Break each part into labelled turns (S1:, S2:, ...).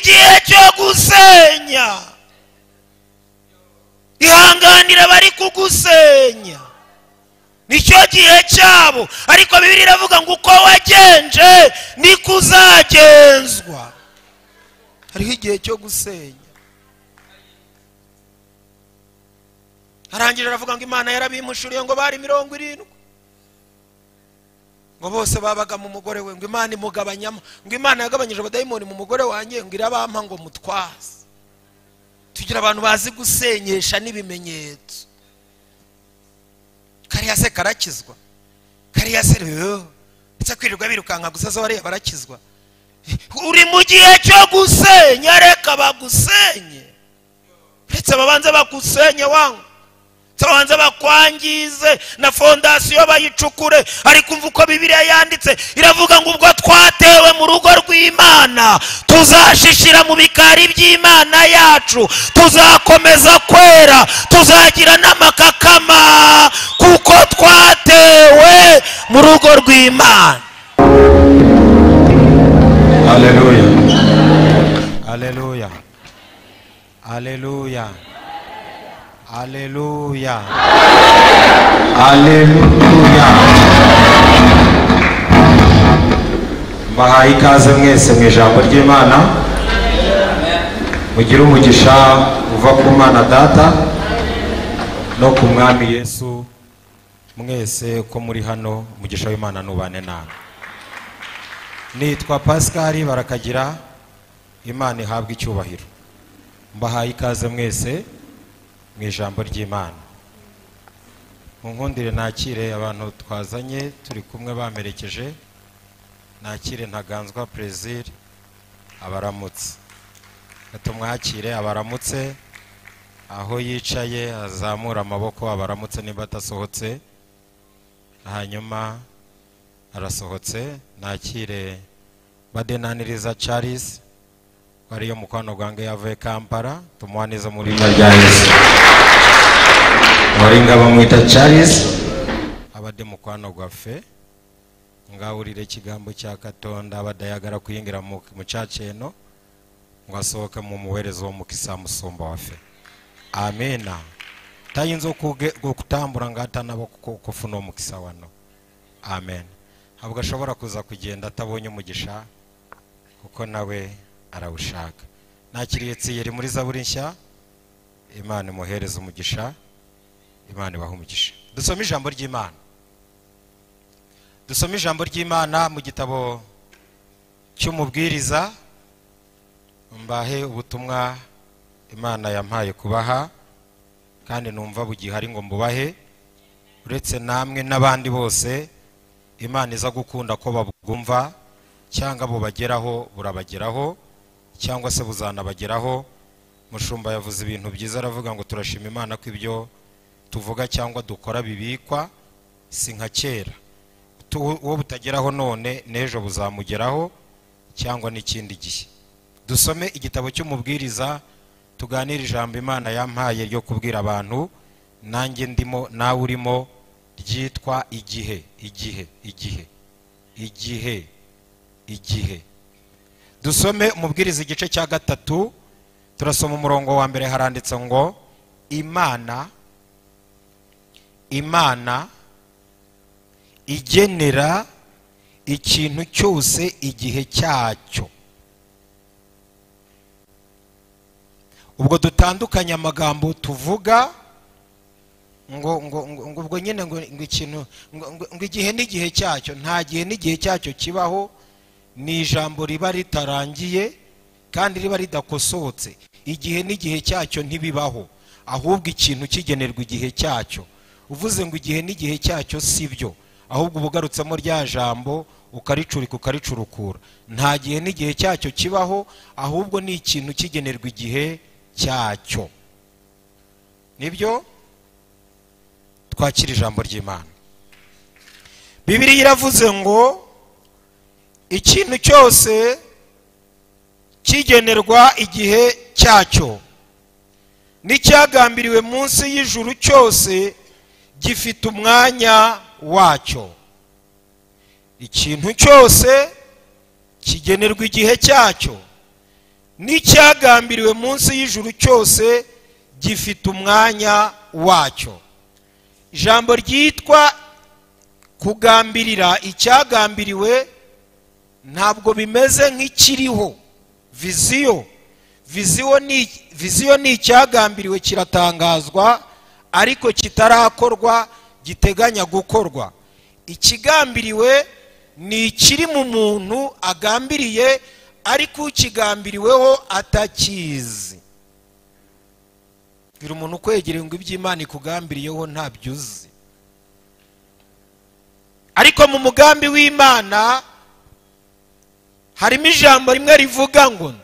S1: igihe cyo gusenya. Ihanganira bari kugusenya, nicyo gihe cyabo. Ariko Bibiliya iravuga ngo uko wagenje niko uzagenzwa. Hariho igihe cyo gusenya. Arangije aravuga ngo Imana yarabimushuriye ngo bari 70, ngo bose babaga mu mugore we, ngo Imana imugabanyamo, ngo Imana yagabanyije abadayimoni mu mugore wanjye, ngo irabampa ngo mutwaze. Tugira abantu bazi gusenyesha n'ibimenyetso. Kariya se karakizwa, kariya se ndetse kwirirwa birukanka gusa zo bariya barakizwa. Uri mu gihe cyo gusenya, reka bagusenye. Ndetse babanze bagusenye wangu, babanze bakwangize na fondasiyo bayicukure. Ariko umva uko Bibiliya yanditse, iravuga ngo ubwo twatewe mu rugo rw'Imana tuzashishira mu bikari by'Imana yacu, tuzakomeza kwera, tuzagira n'amakakama kuko twatewe mu rugo rw'Imana.
S2: Haleluya, haleluya, haleluya, haleluya, haleluya. Bahaye ikaze mwese mu ijambo ry'Imana. Mugire umugisha uva ku Mana Data no ku Mwami Yesu. Mwese ko muri hano, umugisha w'Imana nubane nawe. Nitwa Pascal Barakagira, Imana ihabwe icyubahiro. Mbahaye ikaze mwese mu ijambo ry'Imana. Munkundire nakire abantu twazanye turi kumwe bamerekeje. Nakire Ntaganzwa Plaisir abaramutse. Tumwakire abaramutse aho yicaye, azamura amaboko abaramutse niba atasohotse. Hanyuma arasohotse. Nakire Badenaniriza Charles wariyo mukwano gwange yavuye Kampala, tumwaniza muri rya Yesu. Waringa bamwita Charles abade mukwano gwafe ngawurire kigambo cya Katonda abadayagara kuyingira mu cyaceno ngo asohoke mu muherezo wo mukisa musumba wafe. Amena. Tayinzo kutambura ngata nabo kufuna umukisa wano. Amen. Habwo ashobora kuza kugenda atabonye umugisha kuko nawe arawushaka. Nakiriye Tsiyeri muri Zaburi nshya. Imana imuhereze umugisha, Imana ibahe umugisha. Dusome ijambo ry'Imana. Dusome ijambo ry'Imana mu gitabo cy'umubwiriza. Mbahe ubutumwa Imana yampaye kubaha, kandi numva bugihari ngo mbubahe. Uretse namwe n'abandi bose Imana iza gukunda ko babwumva, cyangwa bubageraho burabageraho, cyangwa se buzanabageraho. Mushumba yavuze ibintu byiza, aravuga ngo turashima Imana ko ibyo tuvuga cyangwa dukora bibikwa, si nka kera. Uwo butageraho none n'ejo buzamugeraho cyangwa n'ikindi gihe. Dusome igitabo cy'umubwiriza, tuganira ijambo Imana yampaye ryo kubwira abantu, nanjye ndimo nawe urimo, ryitwa igihe, igihe, igihe, igihe, igihe. Dusome umubwiriza igice cya 3, turasoma umurongo wa mbere. Haranditse ngo Imana igenera ikintu cyose igihe cyacyo. Ubwo dutandukanya amagambo tuvuga ngo ubwo nyine ngo ikintu ngo igihe n'igihe cyacyo. Nta gihe n'igihe cyacyo kibaho, ni ijambo riba ritarangiye kandi riba ridakosotse. Igihe n'igihe cyacyo ntibibaho, ahubwo ikintu kigenerwa igihe cyacyo. Uvuze ngo igihe n'igihe cyacyo sibyo, ahubwo ubugarutsemo rya jambo ukaricurika ukaricurukura. Nta gihe n'igihe cyacyo kibaho, ahubwo ni ikintu kigenerwa igihe cyacyo. Nibyo twakira ijambo ry'Imana. Bibiliya iravuze ngo ikintu cyose kigenerwa igihe cyacyo, n'icyagambiriwe munsi y'ijuru cyose gifite umwanya wacyo. Ikintu cyose kigenerwa igihe cyacyo, n'icyagambiriwe munsi y'ijuru cyose gifite umwanya wacyo. Ijambo ryitwa kugambirira icyagambiriwe ntabwo bimeze nk'ikiriho. Viziyo ni icyagambiriwe kiratangazwa ariko kitarakorwa, giteganya gukorwa. Ikigambiriwe ni ikiri mu muntu agambiriye ariko ukigambiriweho atakizi. Bwira umuntu kwegereye ngo iby'Imana ikugambiriyeho ntabyo uzi. Ariko mu mugambi w'Imana harimo ijambo rimwe rivuga ngo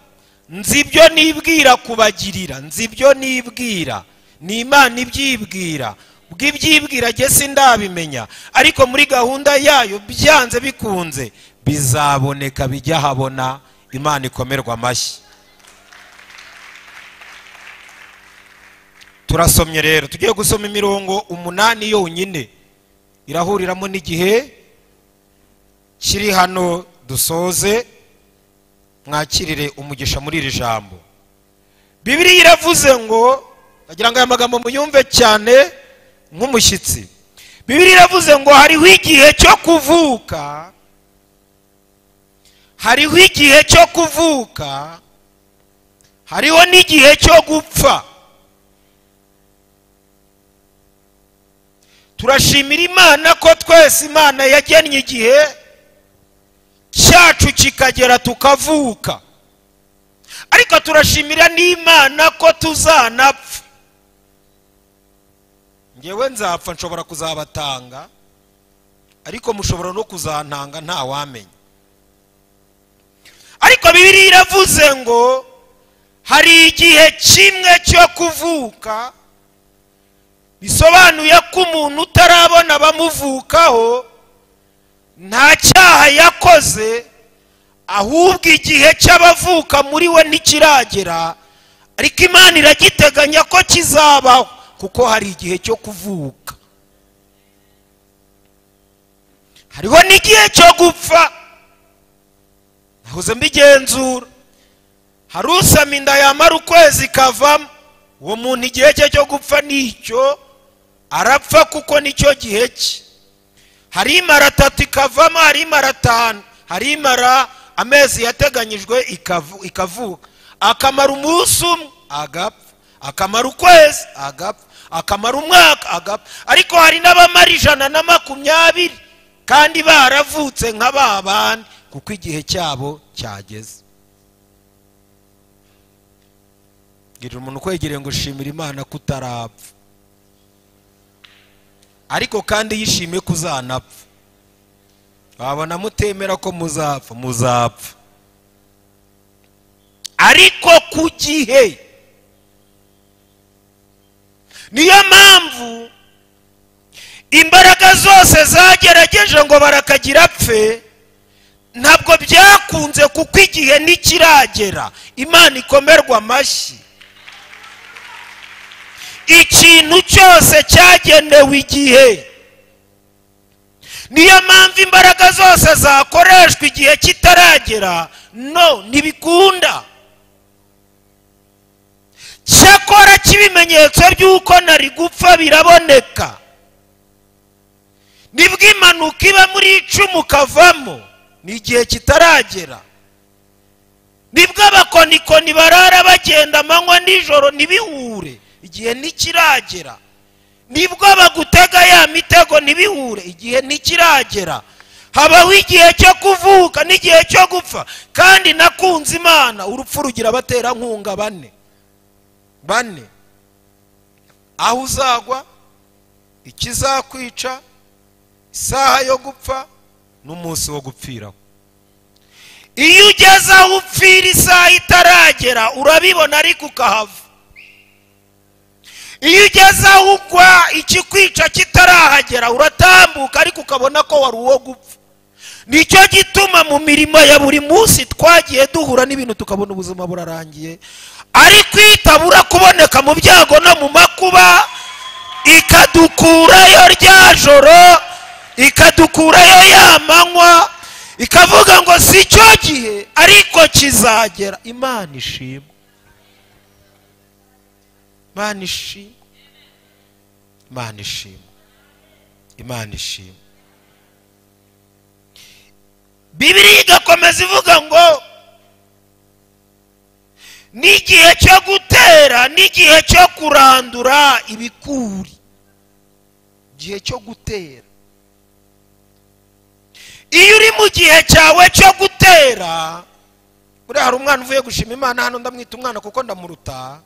S2: nzi ibyo nibwira kubagirira, nzi ibyo nibwira. Ni Imana ibyibwira. Bw'ibyibwira jye sindabimenya, ariko muri gahunda yayo byanze bikunze bizaboneka, bijya habona. Imana ikomerwa amashyi. Turasomye rero, tugiye gusoma imirongo 8 yonyine irahuriramo n'igihe kiri hano. Dusoze mwakirire umugisha muri iri jambo. Bibiliya iravuze ngo, ndagira ngo aya magambo muyumve cyane nk'umushyitsi. Bibiliya iravuze ngo hariho igihe cyo kuvuka, hariho igihe cyo kuvuka, hariho n'igihe cyo gupfa. Turashimira Imana ko twese Imana yagennye igihe cyacu kikagera tukavuka, ariko turashimira n'Imana ko tuzanapfa. Ngewe nzapfa, nshobora kuzabatanga, ariko mushobora no kuzantanga nta wamenya. Ariko Bibiliya iravuze ngo hari igihe kimwe cyo kuvuka, bisobanuye ko umuntu utarabona abamuvukaho nta cyaha yakoze, ahubwo igihe cy'abavuka muri we ntikiragera, ariko Imana iragiteganya ko kizabaho, kuko hari igihe cyo kuvuka. Hariho n'igihe cyo gupfa. Nahoze mbigenzura, hari usama inda yamara ukwezi kavamo, uwo muntu igihe cye cyo gupfa nicyo, arapfa kuko nicyo gihe cye. Hari imara 3 ikavamo, hari imara 5, hari imara amezi yateganyijwe ikavuka, akamara umunsi umwe agapfa, akamara ukwezi agapfa, akamara umwaka agapfa. Ariko hari n'abamara 120 kandi baravutse nk'ababandi, kuko igihe cyabo cyageze. Girira umuntu kwegereye ngo shimira Imana kutarapfa, ariko kandi yishime kuzanapfa. Babona mutemera ko muzapfa, muzapfa, ariko ku gihe. Niyo mpamvu imbaraga zose zagerageje ngo barakagira apfe, ntabwo byakunze, kuko igihe nikiragera. Imana ikomerwa amashyi. Ikintu cyose cyagenewe igihe. Niyo mpamvu imbaraga zose zakoreshwa igihe kitaragera, no, ntibikunda. Cyakora cy'ibimenyetso by'uko nari gupfa biraboneka. Nibwo impanuka iba muri 10 kavamo, ni igihe kitaragera. Nibwo abakonikoni barara bagenda amanywa nijoro ntibihure, igihe ntikiragera. Nibwo bagutega ya mitego ntibihure, igihe ntikiragera. Habaho igihe cyo kuvuka n'igihe cyo gupfa. Kandi nakunze Imana, urupfu rugira abatera nkunga 4. Aho uzagwa, ikizakwica, isaha yo gupfa, n'umunsi wo gupfiraho. Iyo ugeze aho upfira isaha itaragera urabibona, ariko ukahava. Iyo ugeze aho ugwa ikikwica kitarahagera uratambuka, ariko ukabona ko wari uwo gupfa. Nicyo gituma mu mirimo ya buri munsi twagiye duhura n'ibintu tukabona ubuzima burarangiye, ariko itabura kuboneka mu byago no mu makuba, ikadukurayo rya joro, ikadukurayo ya manywa,
S1: ikavuga ngo si cyo gihe ariko kizagera. Imana ishimwe, Imana ishimwe, Imana ishimwe, Imana ishimwe. Bibiliya igakomeza ivuga ngo n'igihe cyo gutera n'igihe cyo kurandura ibikuri. Igihe cyo gutera, iyo uri mu gihe cyawe cyo gutera, buriya hari umwana uvuye gushima Imana hano, ndamwita umwana kuko ndamuruta,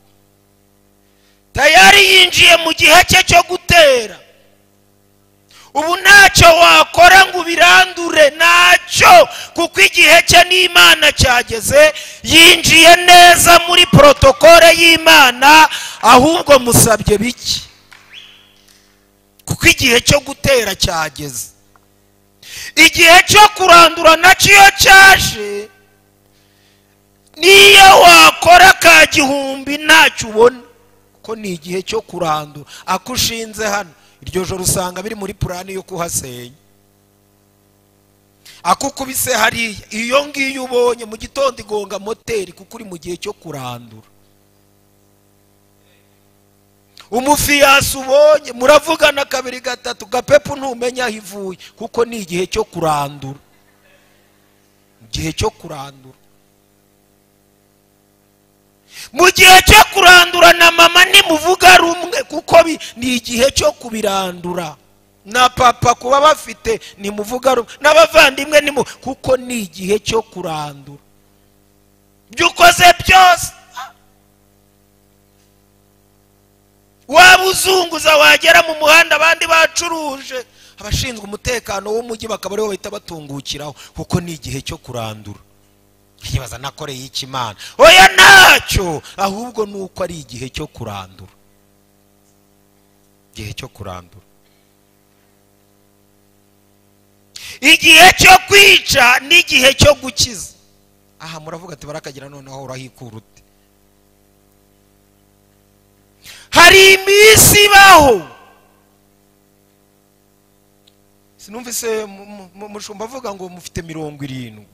S1: tayari yinjiye mu gihe cye cyo gutera. Ubu ntacyo wakora ngo ubirandure, ntacyo, kuko igihe cye n'Imana cyageze. Yinjiye neza muri protokole y'Imana, ahubwo musabye biki, kuko igihe cyo gutera cyageze. Igihe cyo kurandura nacyo iyo cyaje, niyo wakora ka gihumbi ntacyo ubona, kuko ni igihe cyo kurandura. Akushinze hano iryo joro usanga biri muri purani yo kuhasenya. Akukubise hariya, iyo ngiyo ubonye mu gitondo igonga moteri, kuko uri mu gihe cyo kurandura. Umufiyasi ubonye muravugana kabiri gatatu, gapepu ntumenya aho ivuye, kuko ni igihe cyo kurandura. Igihe cyo kurandura. Mu gihe cyo kurandura na mama nimuvuga rumwe, kuko ni igihe cyo kubirandura. Na papa kuba bafite nimuvuga rumwe, n'abavandimwe kuko ni igihe cyo kurandura. Byukoze byose, waba uzunguza wagera mu muhanda abandi bacuruje, abashinzwe umutekano w'umujyi bakaba aribo bahita batungukiraho, kuko ni igihe cyo kurandura. Yibaza nakoreye iki Imana? Oya ntacyo, ahubwo nuko ari igihe cyo kurandura. Igihe cyo kurandura. Igihe cyo kwica n'igihe cyo gukiza. Aha muravuga ati barakagira noneho urahikura ute? Hari iminsi ibaho, sinumvise mushumba avuga ngo mufite 70,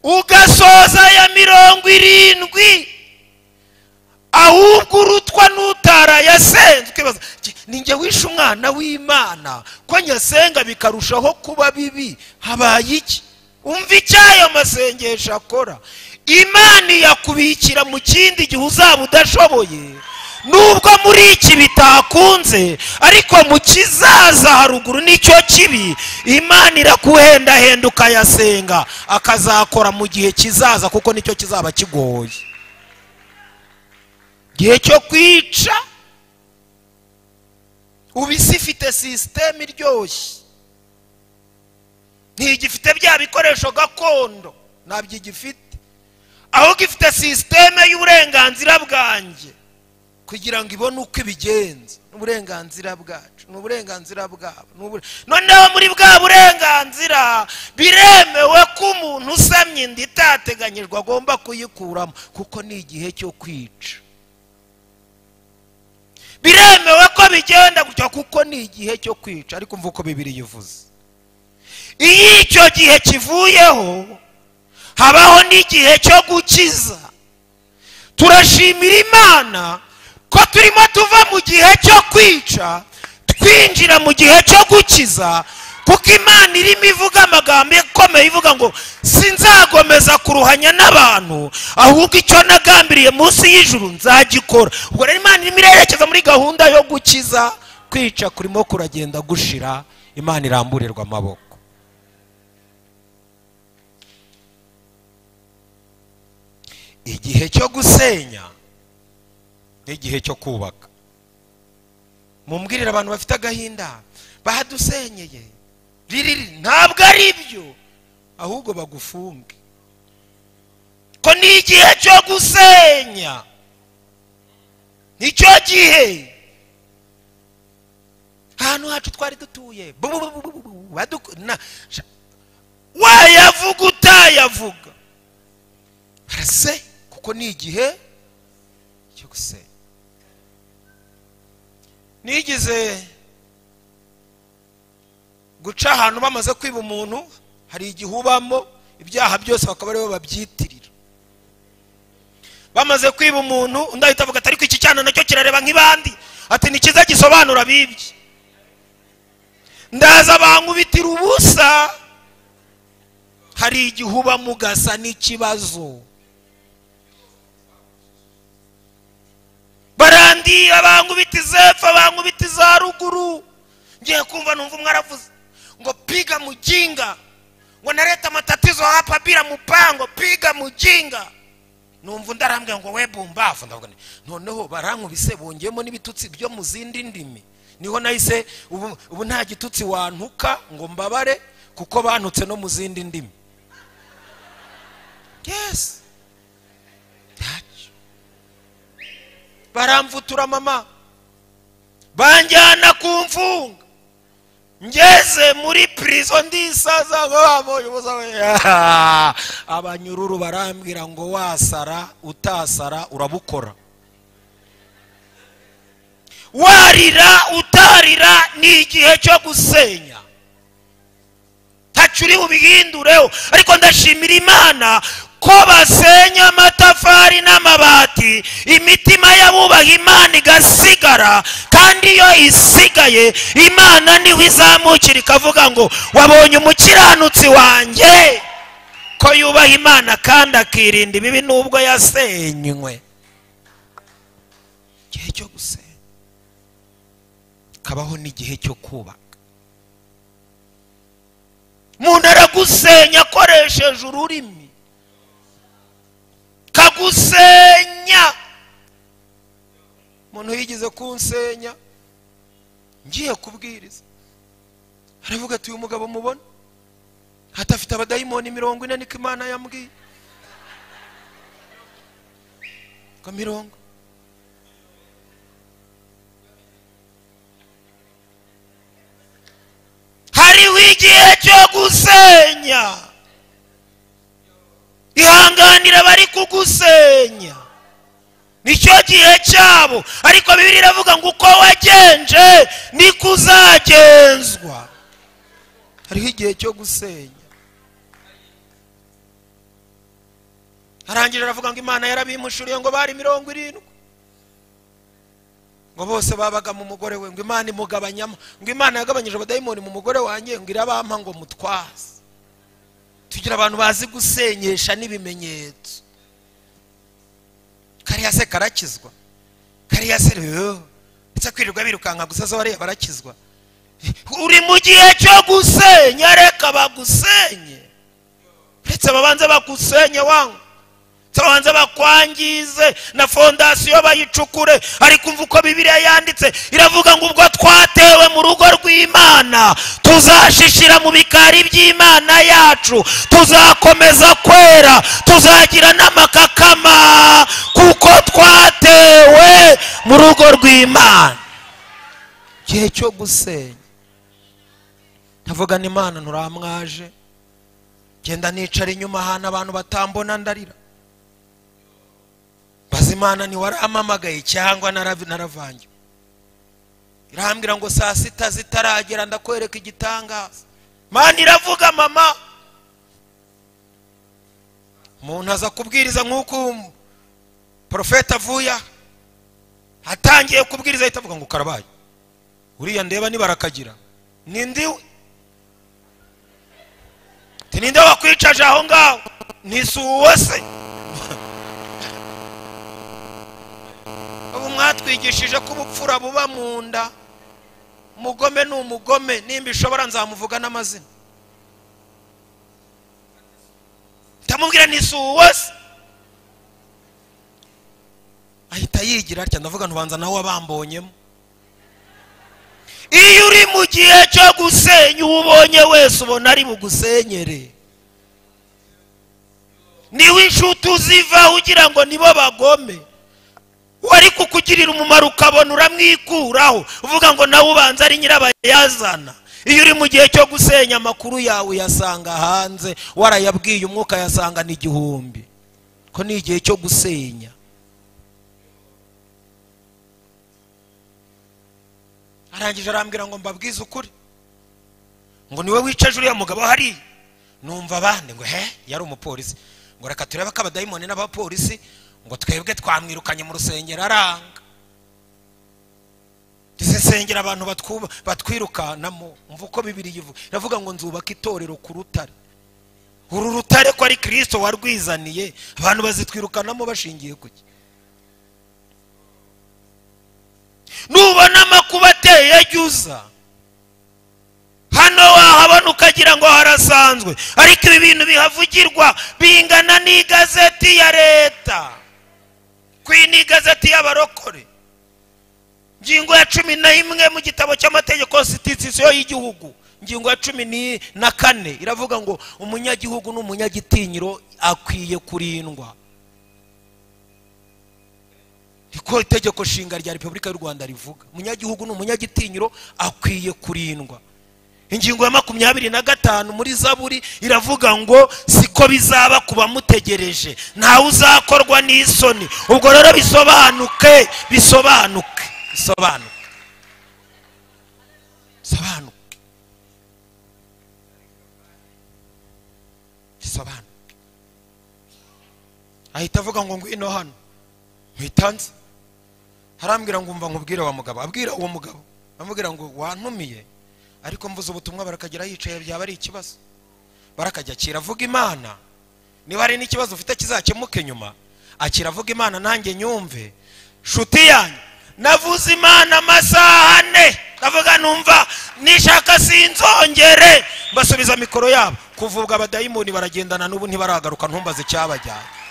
S1: ugasoza ya 70, ahubwo urutwa n'utara yasenzwe. Ninjye wishe umwana w'Imana, ko nyasenga bikarushaho kuba bibi, habaye iki? Umva icyayo masengesho akora. Imana yakubikira mu kindi gihe uzaba udashoboye, nubwo muri iki bitakunze, ariko mu kizaza haruguru nicyo kibi. Imana irakuhendahenda ukayasenga, akazakora mu gihe kizaza, kuko nicyo kizaba kigoye. Gihe cyo kwica, ubisi ifite systeme iryoshye, ntigifite bya bikoresho gakondo, ntabyo igifite, aho gifite systeme y'uburenganzira bwanjye, kugira ngo ibone uko ibigenza. N'uburenganzira bwacu, n'uburenganzira bwabo. Noneho muri bwa burenganzira biremewe ko umuntu usamye inda itateganyijwe agomba kuyikuramo, kuko ni igihe cyo kwica. Biremewe ko bigenda gutyo, kuko ni igihe cyo kwica. Ariko mvuko Bibiliya ivuze, iyo icyo gihe kivuyeho, habaho n'igihe cyo gukiza. Turashimira Imana ko turimo tuva mu gihe cyo kwica twinjira mu gihe cyo gukiza, kuko Imana irimo ivuga amagambo akomeye ivuga ngo sinzagomeza kuruhanya n'abantu, ahubwo icyo nagambiriye munsi y'ijuru nzagikora. Ubwo rero Imana irimo irerekeza muri gahunda yo gukiza. Kwica kurimo kuragenda gushira, Imana iramburirwa amaboko. Igihe cyo gusenya n'igihe cyo kubaka. Mumbwirira abantu bafite agahinda, bahadusenyeye, ntabwo ari byo, ahubwo bagufunge, ko ni igihe cyo gusenya. Nicyo gihe ahantu hacu twari dutuye, wayavuga utayavuga harase, kuko ni igihe cyo gusenya. Nigize guca ahantu bamaze kwiba umuntu, hari igihe ubamo ibyaha byose bakaba aribo babyitirira. Bamaze kwiba umuntu undi ahita avuga ati ariko iki cyana nacyo kirareba nk'ibandi, ati ni kiza gisobanura bibye, ndaza bankubitira ubusa. Hari igihe uba mugasa n'ikibazo, barandi abankubita izepfa abankubita za ruguru. Ngiye kumva numva umwe aravuze ngo piga mujinga, ngo naleta matatizo hapa bila mpango, piga mujinga. Numva ndarambye ngo we bumbafu, ndavuga noneho barankubise bongeyemo n'ibitutsi byo mu zindi ndimi. Niho nahise ubu nta gitutsi wantuka ngo mbabare kuko bantutse no mu zindi ndimi. Yes, baramvutura mama, banjyana kumfunga, ngeze muri prison ndisaza ngo bamuyoboza we. Abanyururu barambwira ngo wasara utasara urabukora, warira utarira ni igihe cyo gusenya, tacuri ubihindureho. Ariko ndashimira Imana ko basenya amatafari n'amabati, imitima y'abubaha Imana igasigara, kandi iyo isigaye Imana niho izamukira ikavuga ngo wabonye umukiranutsi wanjye ko yubaha Imana kandi akirinda ibibi nubwo yasenywe. Igihe cyo gusenya kabaho n'igihe cyo kubaka. Umuntu aragusenya akoresheje ururimi, kagusenya. Umuntu yigize kunsenya ngiye kubwiriza, aravuga ati uyu mugabo mubona hatafite abadayimoni 40 niko Imana yambwiye. Ko 40 hariho igihe cyo gusenya. Ihanganira bari kugusenya, nicyo gihe cyabo. Ariko Bibiliya iravuga ngo uko wagenje niko uzagenzwa. Hariho igihe cyo gusenya. Arangira aravuga ngo Imana yarabimushuriye ngo bari 70, ngo bose babaga mu mugore we, ngo Imana imugabanyamo, ngo Imana yagabanyije abadayimoni mu mugore wanjye, ngo irabampa ngo mutwaze. Tugira abantu bazi gusenyesha n'ibimenyetso. Kariya se karakizwa, kariya se rero ndetse kwirirwa birukanka gusa zo bariya barakizwa. Uri mu gihe cyo gusenya, reka bagusenye. Ndetse babanze bagusenye wangu, tabanza bakwangize na fondasiyo bayicukure. Ariko umva uko Bibiliya yanditse, iravuga ngo ubwo twatewe mu rugo rw'Imana tuzashishira mu bikari by'Imana yacu, tuzakomeza kwera, tuzagira n'amakakama kuko twatewe mu rugo rw'Imana. Gihe cyo gusenya, ndavuga n'Imana nturamwaje, genda nicara inyuma hana abantu batambona ndarira. Bazimana ni waramamagaye cyangwa naravangiwe. Irambwira ngo saa 6 zitaragera ndakwereka igitangaza. Mana iravuga mama, umuntu aza kubwiriza nk'uko profeta avuya, atangiye kubwiriza ahita avuga ngo karabaye uriya ndeba ni barakagira nindiwe, tininde wakwicaje aho ngaho nisuwose. Ubu mwatwigishije ko ubupfura buba mu nda, umugome ni umugome, nimba ishobora nzamuvuga n'amazina. Tamubwira nisuwose, ahita yigira atya, ndavuga ntubanza nawe wabambonyemo. Iyo uri mu gihe cyo gusenya ubonye wese ubona ari bugusenyere. Niwe inshuti uziva ugira ngo nibo bagome, wari kukugirira umumaro ukabona uramwikuraho uvuga ngo nawe ubanza ari nyirabayazana. Iyo uri mu gihe cyo gusenya amakuru yawe yasanga hanze, warayabwiye umwuka yasanga ni 1000. Ko ni igihe cyo gusenya. Arangije arambwira ngo mbabwize ukuri, ngo niwe wicaje uriya mugabo hari, numva abandi ngo yari umupolisi ngo reka turebe ko abadayimoni n'abapolisi ngo twebwe twamwirukanye mu rusengero aranga. Dusengera abantu batwirukanamo. Umva uko Bibiliya ivuga, iravuga ngo nzubaka itorero ku rutare. Uru rutare ko ari Kristo warwizaniye, abantu bazitwirukanamo bashingiye kuki? Nubona amakuba ateye ajyuza hano wahabona ukagira ngo harasanzwe, ariko ibi bintu bihavugirwa bingana n'igazeti ya leta, kwini igazeti y'abarokore, ngingo ya 11 mu gitabo cy'amategeko constitution y'igihugu, ngingo ya 14 iravuga ngo umunyagihugu n'umunyagitinyiro akwiye kurindwa. Iko itegeko shinga rya Repubulika y'u Rwanda rivuga umunyagihugu n'umunyagitinyiro akwiye kurindwa. Ingingo ya 25 muri Zaburi iravuga ngo siko bizaba kuba mutegereje, ntawe uzakorwa n'isoni. Ubwo rero bisobanuke. Ahita avuga ngo ngwino hano mwitanze, harambwira ngo umva nkubwire wa mugabo, abwira uwo mugabo amubwira ngo wantumiye ariko mvuze ubutumwa barakagera yicaye byaba ari ikibazo. Barakajya kiravuga Imana, niba hari n'ikibazo ufite kizakemuke nyuma, akiravuga Imana nanjye nyumve. Shuti yanyu navuze Imana amasaha 4, ndavuga numva nishaka sinzongere, basubiza mikoro yabo kuvuga abadayimoni baragendana n'ubu ntibaragaruka, ntumbaze cyabajyanye.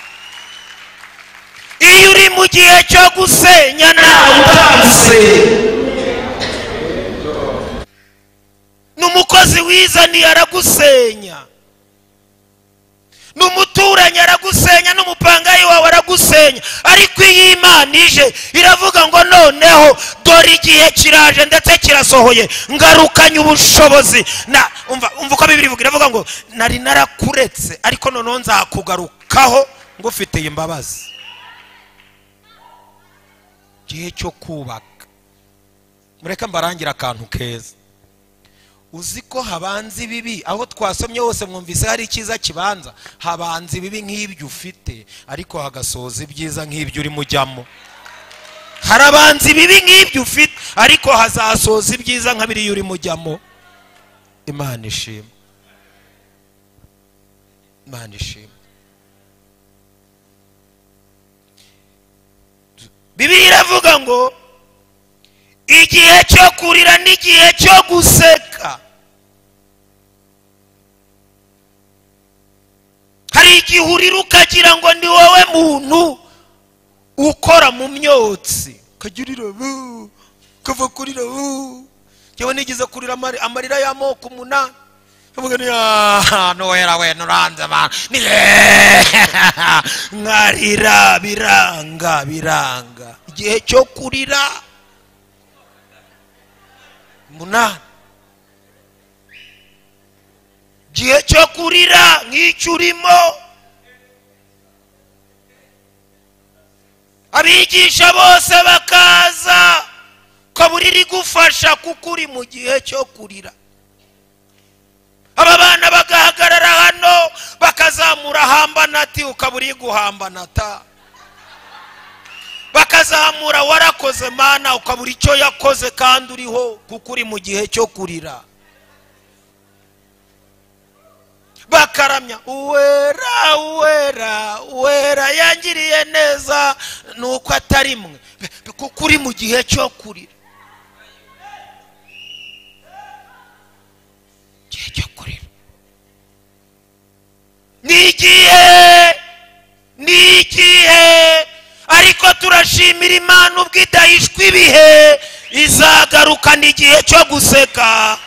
S1: Iyo uri mu gihe cyo gusenya nawe utazi, n'umukozi wizaniye aragusenya, n'umuturanyi aragusenya, n'umupangayi wawe aragusenya. Ariko iyo Imana ije iravuga ngo noneho dore igihe kiraje ndetse kirasohoye, ngarukanye ubushobozi. Umva uko Bibiliya ivuga, iravuga ngo nari narakuretse ariko noneho nzakugarukaho ngufitiye imbabazi. Gihe cyo kubaka. Mureka mbarangira akantu keza. Uziko habanza ibibi, aho twasomye hose mwumvise hari ikiza kibanza, habanza ibibi nk'ibyo ufite ariko hagasoza ibyiza nk'ibyo uri mujyamo. Harabanza ibibi nk'ibyo ufite ariko hazasoza ibyiza nk'abiri uri mujyamo. Imana ishimwe. Bibiliya iravuga ngo igihe cyo kurira n'igihe cyo guseka. Hari igihe urira ukagira ngo ni wowe muntu ukora mu myotsi, ukagirira ukava kurira. Yewe nigize kurira amarira y'amoko 8, avuga ni nohera we nuranze man nkarira biranga. Igihe cyo kurira 8, igihe cyo kurira nk'icyo urimo. Abigisha bose bakaza kaburiri gufasha kuko uri mu gihe cyo kurira. Aba bana bagahagarara hano bakazamura hambanati ukaburi guhambanata, bakazamura warakoze Mana ukaburi icyo yakoze kandi uriho kuko uri mu gihe cyo kurira. Bakaramya uwera yangiriye neza nuko atari mwe, kuko uri mu gihe cyo kurira. Nigihe ariko turashimira Imana ubwo idahishwa ibihe, izagarukana igihe cyo guseka.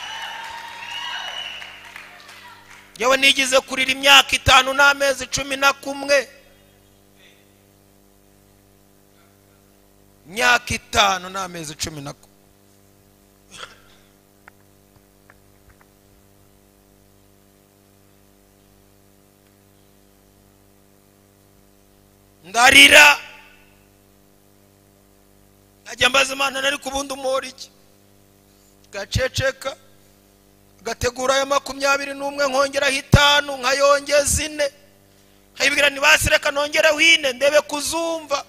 S1: Yewe nigize kurira imyaka 5 n'amezi 11, imyaka 5 n'amezi 11. Ndarira najya mbaza Imana nari kubundi umora iki, gaceceka gategura ya 21 nkongeraho 5 nkayongeza 4 nkayibwira ni basi reka nongeraho 4 ndebe kuzumva.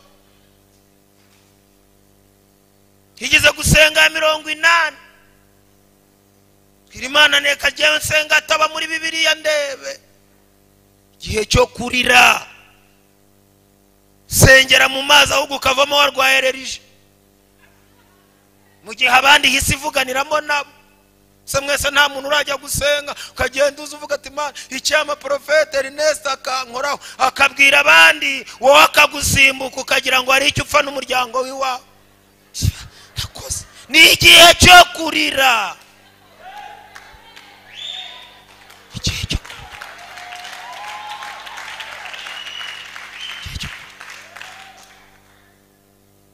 S1: Higeze gusenga 80 Imana neka jewe nsenga ataba muri Bibiliya ndebe. Gihe cyo kurira sengera mu mazi ahubwo ukavamo warwahererije, mu gihe abandi hisi ivuganiramo nabo. Se mwese nta muntu urajya gusenga ukagenda uvuga ati Imana icyama Profete Ernest akankoraho akabwira abandi wowe akagusimbuka ukagira ngo ari icyo upfa n'umuryango wiwa. Ni igihe cyo kurira.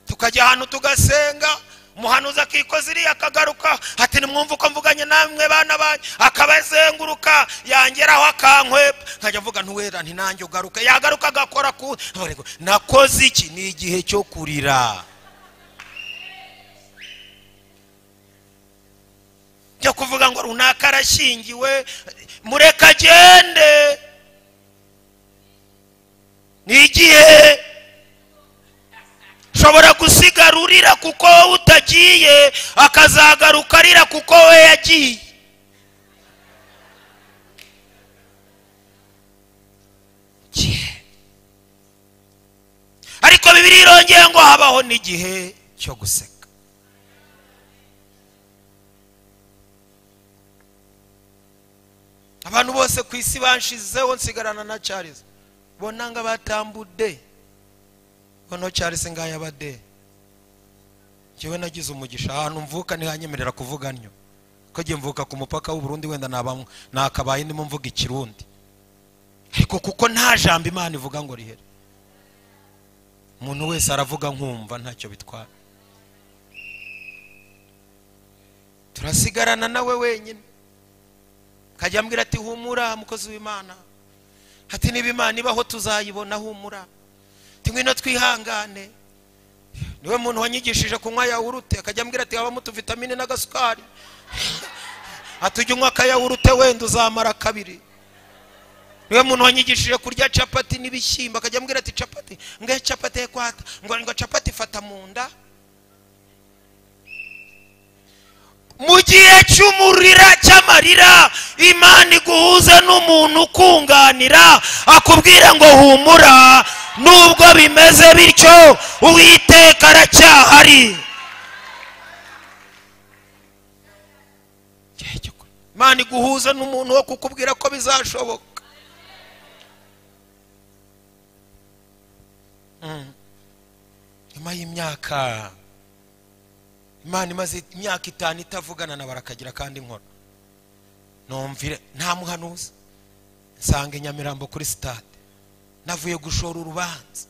S1: Tukajya hano tugasenga, umuhanuzi akikoza iriya akagaruka ati nimwumva uko mvuganye namwe bana banyu, akabazenguruka yangeraho akankwepa, nkajya mvuga ntuwera nti nanjye ugaruka, yagaruka agakora ku nakoze iki. Ni igihe cyo kurira. Cyo kuvuga ngo runaka arashingiwe mureka agende. Ni igihe shobora gusigarurira kuko utagiye, akazagaruka arira kuko we yagiye. Ariko Bibiliya irongeye ngo habaho n'igihe cyo guseka. Abantu bose ku isi banshizeho nsigarana na Charles. Bonanga batambude. Bono Charles ngaya bade. Jewe nagize umugisha ahantu mvuka ni hanyemerera kuvuga nnyo. Ko je mvuka ku mupaka w'u Burundi wenda nabamwe nakabaye ndimo mvuga ikirundi. Ariko kuko nta jambo Imana ivuga ngo rihere. Umuntu wese aravuga nkumva ntacyo bitwara. Turasigarana nawe wenyine. Kajya mbwira ati humura mukozi w'Imana. Ati niba Imana ibaho tuzayibona humura. Tingwino twihangane. Niwe muntu wanyigishije kunywa yawurute, akajya mbwira ati habamo vitamine n'agasukari. Atujye unywa akayawurute wenda uzamara kabiri. Niwe muntu wanyigishije kurya capati n'ibishyimbo, akajya mbwira ati capati nge capati kwata ngo capati fata munda. Mu gihe cy'umurira cy'amarira Imana iguhuze n'umuntu ukunganira akubwira ngo humura, nubwo bimeze bityo Uwiteka aracyahari. Imana iguhuze n'umuntu wo kukubwira ko bizashoboka. Nyuma y'imyaka Imana imaze imyaka 5 itavugana na barakagira kandi nkora. Numvire nta muhanuzi nsange Nyamirambo kuri stade. Navuye gushora urubanza.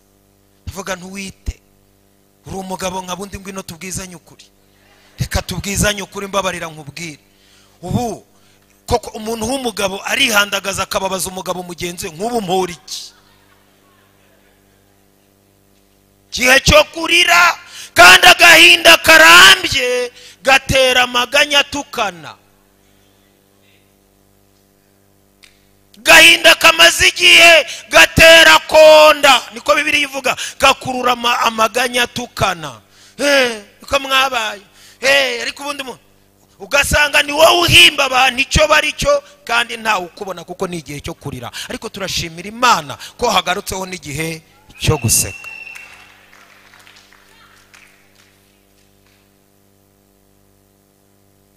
S1: Navuga ntuwite. Uri umugabo nkabundi ngwino tubwizanye ukuri. Reka tubwizanye ukuri mbabarira nkubwire. Ubu koko umuntu w'umugabo arihandagaza akababaza umugabo mugenzi we nk'ubu mpora iki? Gihe cyo kurira kandi agahinda karambye gatera amaganya atukana. Gahinda kamaze igihe gatera konda, niko Bibiliya ivuga, gakurura amaganya atukana. Niko mwabaye. Ariko ubundi ugasanga ni wowe uhimba abantu icyo bari cyo kandi ntawe ukubona kuko ni igihe cyo kurira. Ariko turashimira Imana ko hagarutseho n'igihe cyo guseka.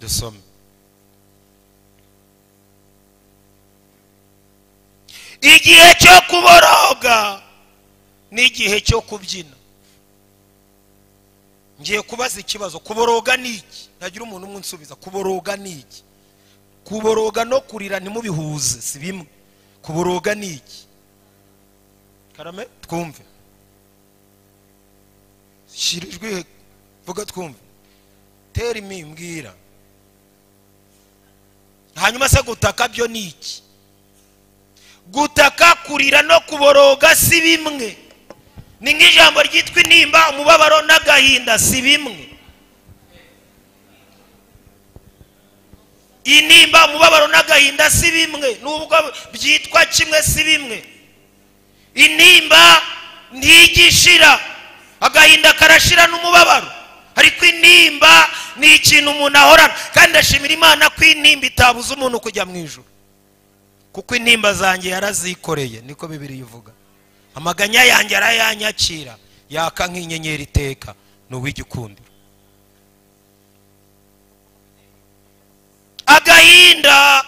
S1: Dusome igihe cyo kuboroga n'igihe cyo kubyina. Ngiye kubaza ikibazo, kuboroga ni iki? Nagira umuntu umwe unsubiza, kuboroga ni iki? Kuboroga no kurira ntimubihuze, si bimwe. Kuboroga ni iki? Karame twumve. Shirijwe vuga twumve. Teri mbwira. Hanyuma se gutaka byo ni iki? Gutaka, kurira no kuboroga si bimwe. Ni nk'ijambo ryitwa intimba, umubabaro n'agahinda si bimwe. intimba umubabaro n'agahinda si bimwe, nubwo byitwa kimwe si bimwe. Intimba ntigishira, agahinda karashira n'umubabaro, ariko intimba ni ikintu umuntu ahorana. Kandi ndashimira Imana ko intimba itabuza umuntu kujya mu ijuru, kuko intimba zanjye yarazikoreye, niko Bibiliya ivuga. Amaganya yanjye arayanyakira, yaka nk'inyenyeri iteka, n'uw'igikundiro. Agahinda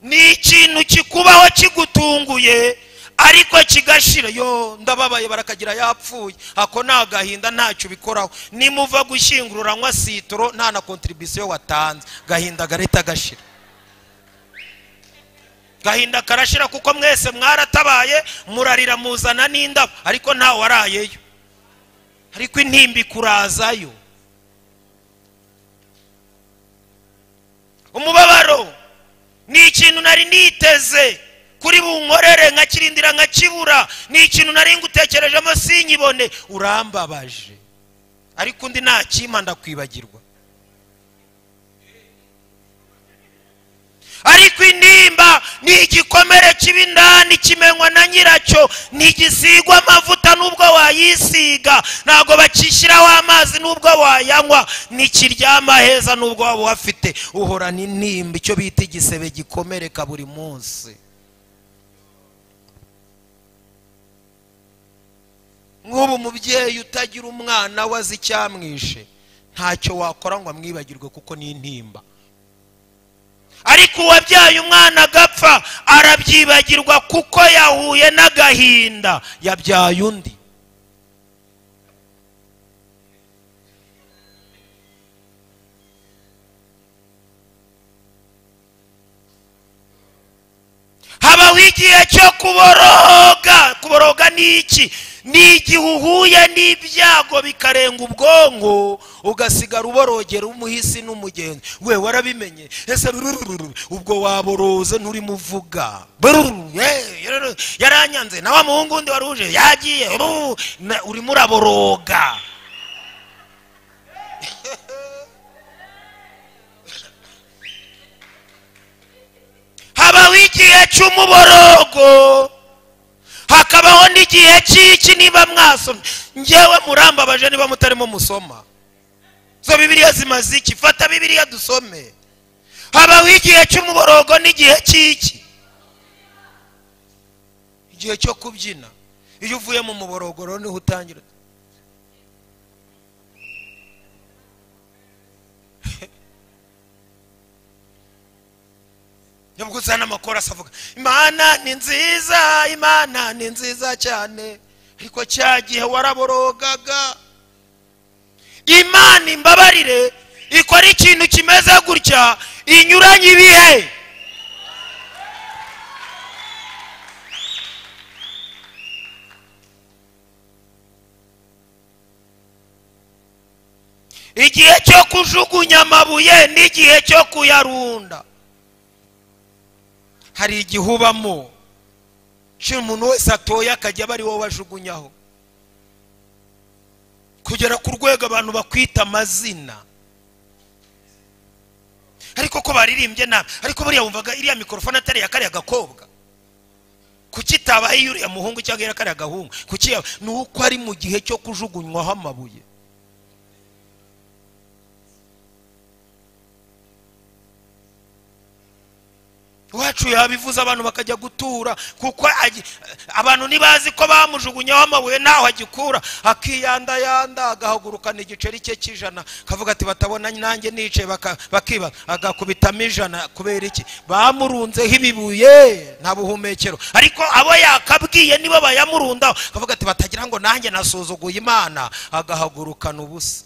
S1: ni ikintu kikubaho kigutunguye ariko kigashira. Yo ndababaye barakagira yapfuye, ako ni agahinda, ntacyo bikoraho. Nimuva gushyinguranywa sitoro nta na contribution watanze, gahinda gareta gashira. Gahinda karashira kuko mwese mwaratabaye murarira muzana n'indabo, ariko nta warayeyo. Ariko intimba ikurazayo. Umubabaro ni ikintu nari niteze kuri bunkorere nkakirindira nkakibura, ni ikintu nari ngutekerejemo sinyibone, urambabaje, ariko undi ntakimpa ndakwibagirwa. Ariko intimba ni igikomere cy'ibindani kimenywa na nyiracyo, ntigisigwa amavuta nubwo wayisiga, ntago bakishyiraho amazi nubwo wayanywa, ntikiryama heza nubwo waba wafite. Uhorana intimba, icyo bita igisebe gikomereka buri munsi. Nk'ubu umubyeyi utagira umwana wazi icyamwishe, ntacyo wakora ngo amwibagirwe kuko ni intimba. Ariko uwabyaye umwana agapfa arabyibagirwa kuko yahuye n'agahinda, yabyaye undi. Habaho igihe cyo kuboroga. Kuboroga ni iki? Ni igihe uhuye n'ibyago bikarenga ubwonko, ugasigara uborogera umuhisi n'umugenzi. We warabimenye, ese ubwo waboroze nturimo uvuga. Yaranyanze na wa muhungu undi waruje yagiye, urimo uraboroga. Habaho igihe cy'umuborogo, hakabaho n'igihe cy'iki. Niba mwasomye, njyewe murambabaje niba mutarimo musoma. Zo Bibiliya zimaze iki? Fata Bibiliya dusome. Habaho igihe cy'umuborogo n'igihe cy'iki? Igihe cyo kubyina. Iyo uvuye mu muborogoro niho utangira. Nubwo uzana amakora asavuga Imana ni nziza, Imana ni nziza cyane, ariko cya gihe waraborogaga. Imana imbabarire ikora ikintu kimeze gutya, inyuranye ibihe. Igihe cyo kujugunya amabuye n'igihe cyo kuyarunda. Hari igihe ubamo umuntu wese atoye akajya bari wowe wajugunyaho, kugera ku rwego abantu bakwita amazina. Ariko ko baririmbye nabi, ariko buriya wumvaga iriya mikrofone atari ya kariya gakobwa. Kuki tabaye yuriya muhungu cyangwa kariya gahungu? Kuki nuko ari mu gihe cyo kujugunywaho amabuye. Wacu yabivuza abantu bakajya gutura, kuko abantu nibazi ko bamujugunyaho amabuye naho agikura, akiyanda yanda agahagurukana igiceri cye cy'ijana, kavuga ati batabona nanjye nice, bakiba agakubitamo ijana. Kubera iki? Bamurunzeho ibibuye nta buhumekero. Ariko abo yakabwiye nibo bayamurundaho, kavuga ati batagira ngo nanjye nasuzuguye Imana, agahagurukana ubusa.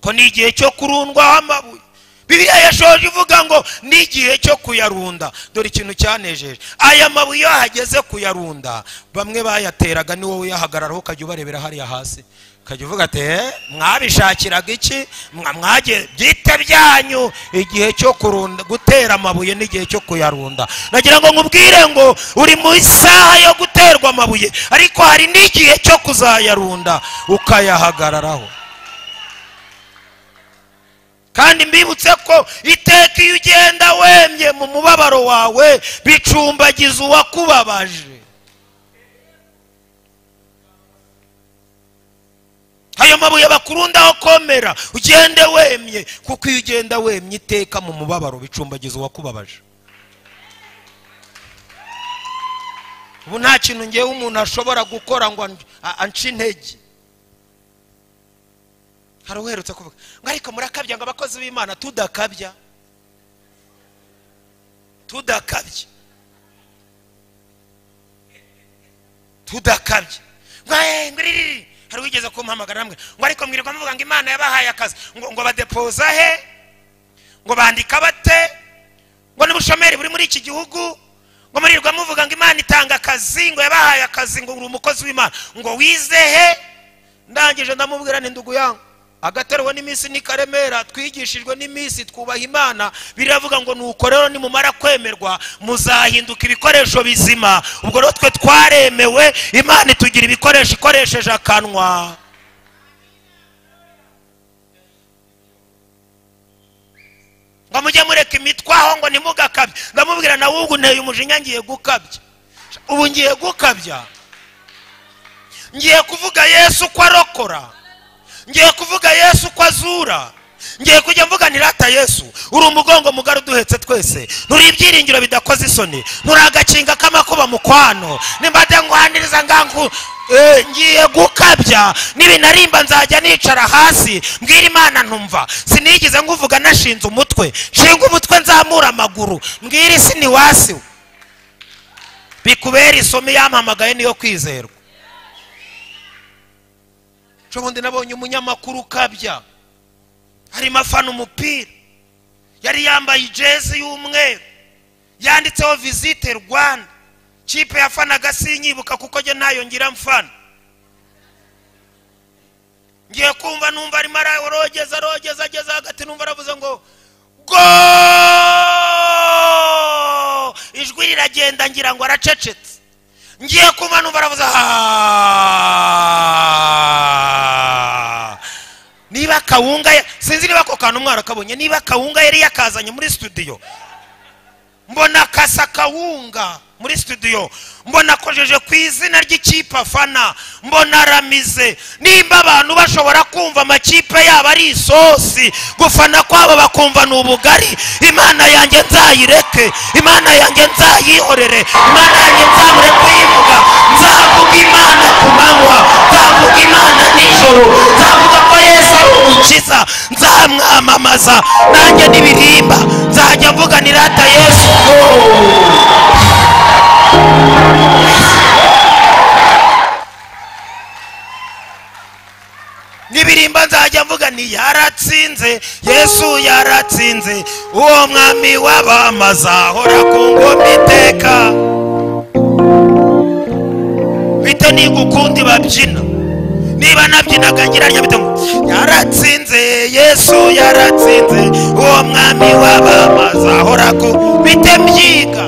S1: Ko ni igihe cyo kurundwaho amabuye. Bibiliya yashoje ivuga ngo ni igihe cyo kuyarunda. Dore ikintu cyanejeje, aya mabuye iyo hageze kuyarunda, bamwe bayateraga ni wowe uyahagararaho ukajya ubarebera hariya hasi, ukajya uvuga ati mwabishakiraga iki? Mwage byite byanyu. Igihe cyo kurunda, gutera amabuye n'igihe cyo kuyarunda. Nagira ngo nkubwire ngo uri mu isaha yo guterwa amabuye, ariko hari n'igihe cyo kuzayarunda ukayahagararaho. kandi mbibutse ko iteka iyo ugenda wemye mu mubabaro wawe bicumbagiza uwakubabaje. Ayo mabuye bakurundaho komera ugende wemye, kuko iyo ugenda wemye iteka mu mubabaro bicumbagiza uwakubabaje. Ubu nta kintu ngewe umuntu ashobora gukora ngo anci intege. Hari uherutse kuvuga ngo ariko murakabya ngo abakozi b'Imana tudakabya. Hari wigeze kumpamagara namwe ngo ariko mwirirwa muvuga ngo Imana yabahaye akazi ngo badepoza he, ngo bandika bate, ngo n'ubushomeri buri muri iki gihugu, ngo mwirirwa muvuga ngo Imana itanga akazi, ngo yabahaye akazi, ngo uri umukozi w'Imana, ngo wize he. Ndangije ndamubwira nti ndugu yangu, agaterewe n'imisi ni karemera, twigishijwe n'imisi twubaha Imana, biravuga ngo nuko rero nimumara kwemerwa muzahinduka ibikoresho bizima. Ubwo rero twe twaremewe, Imana itugira ibikoresho ikoresheje akanwa. Ngo mujye mureka imitwaho ngo nimugakabye. Ndamubwira nawe ubu nteye umujinya ngiye gukabya. Ubu ngiye gukabya, ngiye kuvuga Yesu ko arokora, ngiye kuvuga Yesu ko azura, ngiye kujya mvuga nirata Yesu uri umugongo mugari uduhetse twese, nturi ibyiringiro bidakoze isoni, nturi agakinga k'amakuba mu kwano, nimbade ngwaniriza ngangu. Ngiye gukabya, nibinarimba nzajya nicara hasi mbwira Imana ntumva, sinigize nguvuga nashinze umutwe, nshinga umutwe nzamura amaguru mbwira isi ni wasi, bikubera isomo yampamagaye niyo kwizerwa. Ubundi nabonye umunyamakuru ukabya harimo afana umupira, yari yambaye ijezi y'umweru yanditseho Visite Rwanda, kipe yafanaga sinyibuka kuko je nayo ngira mfana. Ngiye kumva numva arimo arogeza ageze hagati, numva aravuze ngo go, ijwi riragenda ngira ngo aracecetse. Ngiye kumva numva aravuze niba Kawunga, sinzi niba ko kantu umwana kabonye, niba Kawunga yari yakazanye muri studio, mbona kasa Kawunga muri studio, mbona kojeje ku izina ry'ikipe afana, mbona ramize. Nimba abantu bashobora kumva amakipe yabo ari isosi, gufana kwabo bakumva n'ubugari, Imana yanjye nzayireke, Imana yanjye nzayihorere, Imana yanjye nzabure kuyivuga. Nzavuga Imana ku manywa, nzavuga Imana nijoro, nzavuga ko Yesu ari umukiza, nzamwamamaza. Nanjye nibirimba nzajya mvuga nirata Yesu. Nibirimba nzajya mvuga ni yaratsinze, Yesu yaratsinze, uwo mwami w'abamaza ahora ku ngoma iteka. Bite nigukundi babyina, niba nabyinaga ngiranya bite yaratsinze, Yesu yaratsinze, uwo mwami w'abamaza ahora ku bite mbyiga.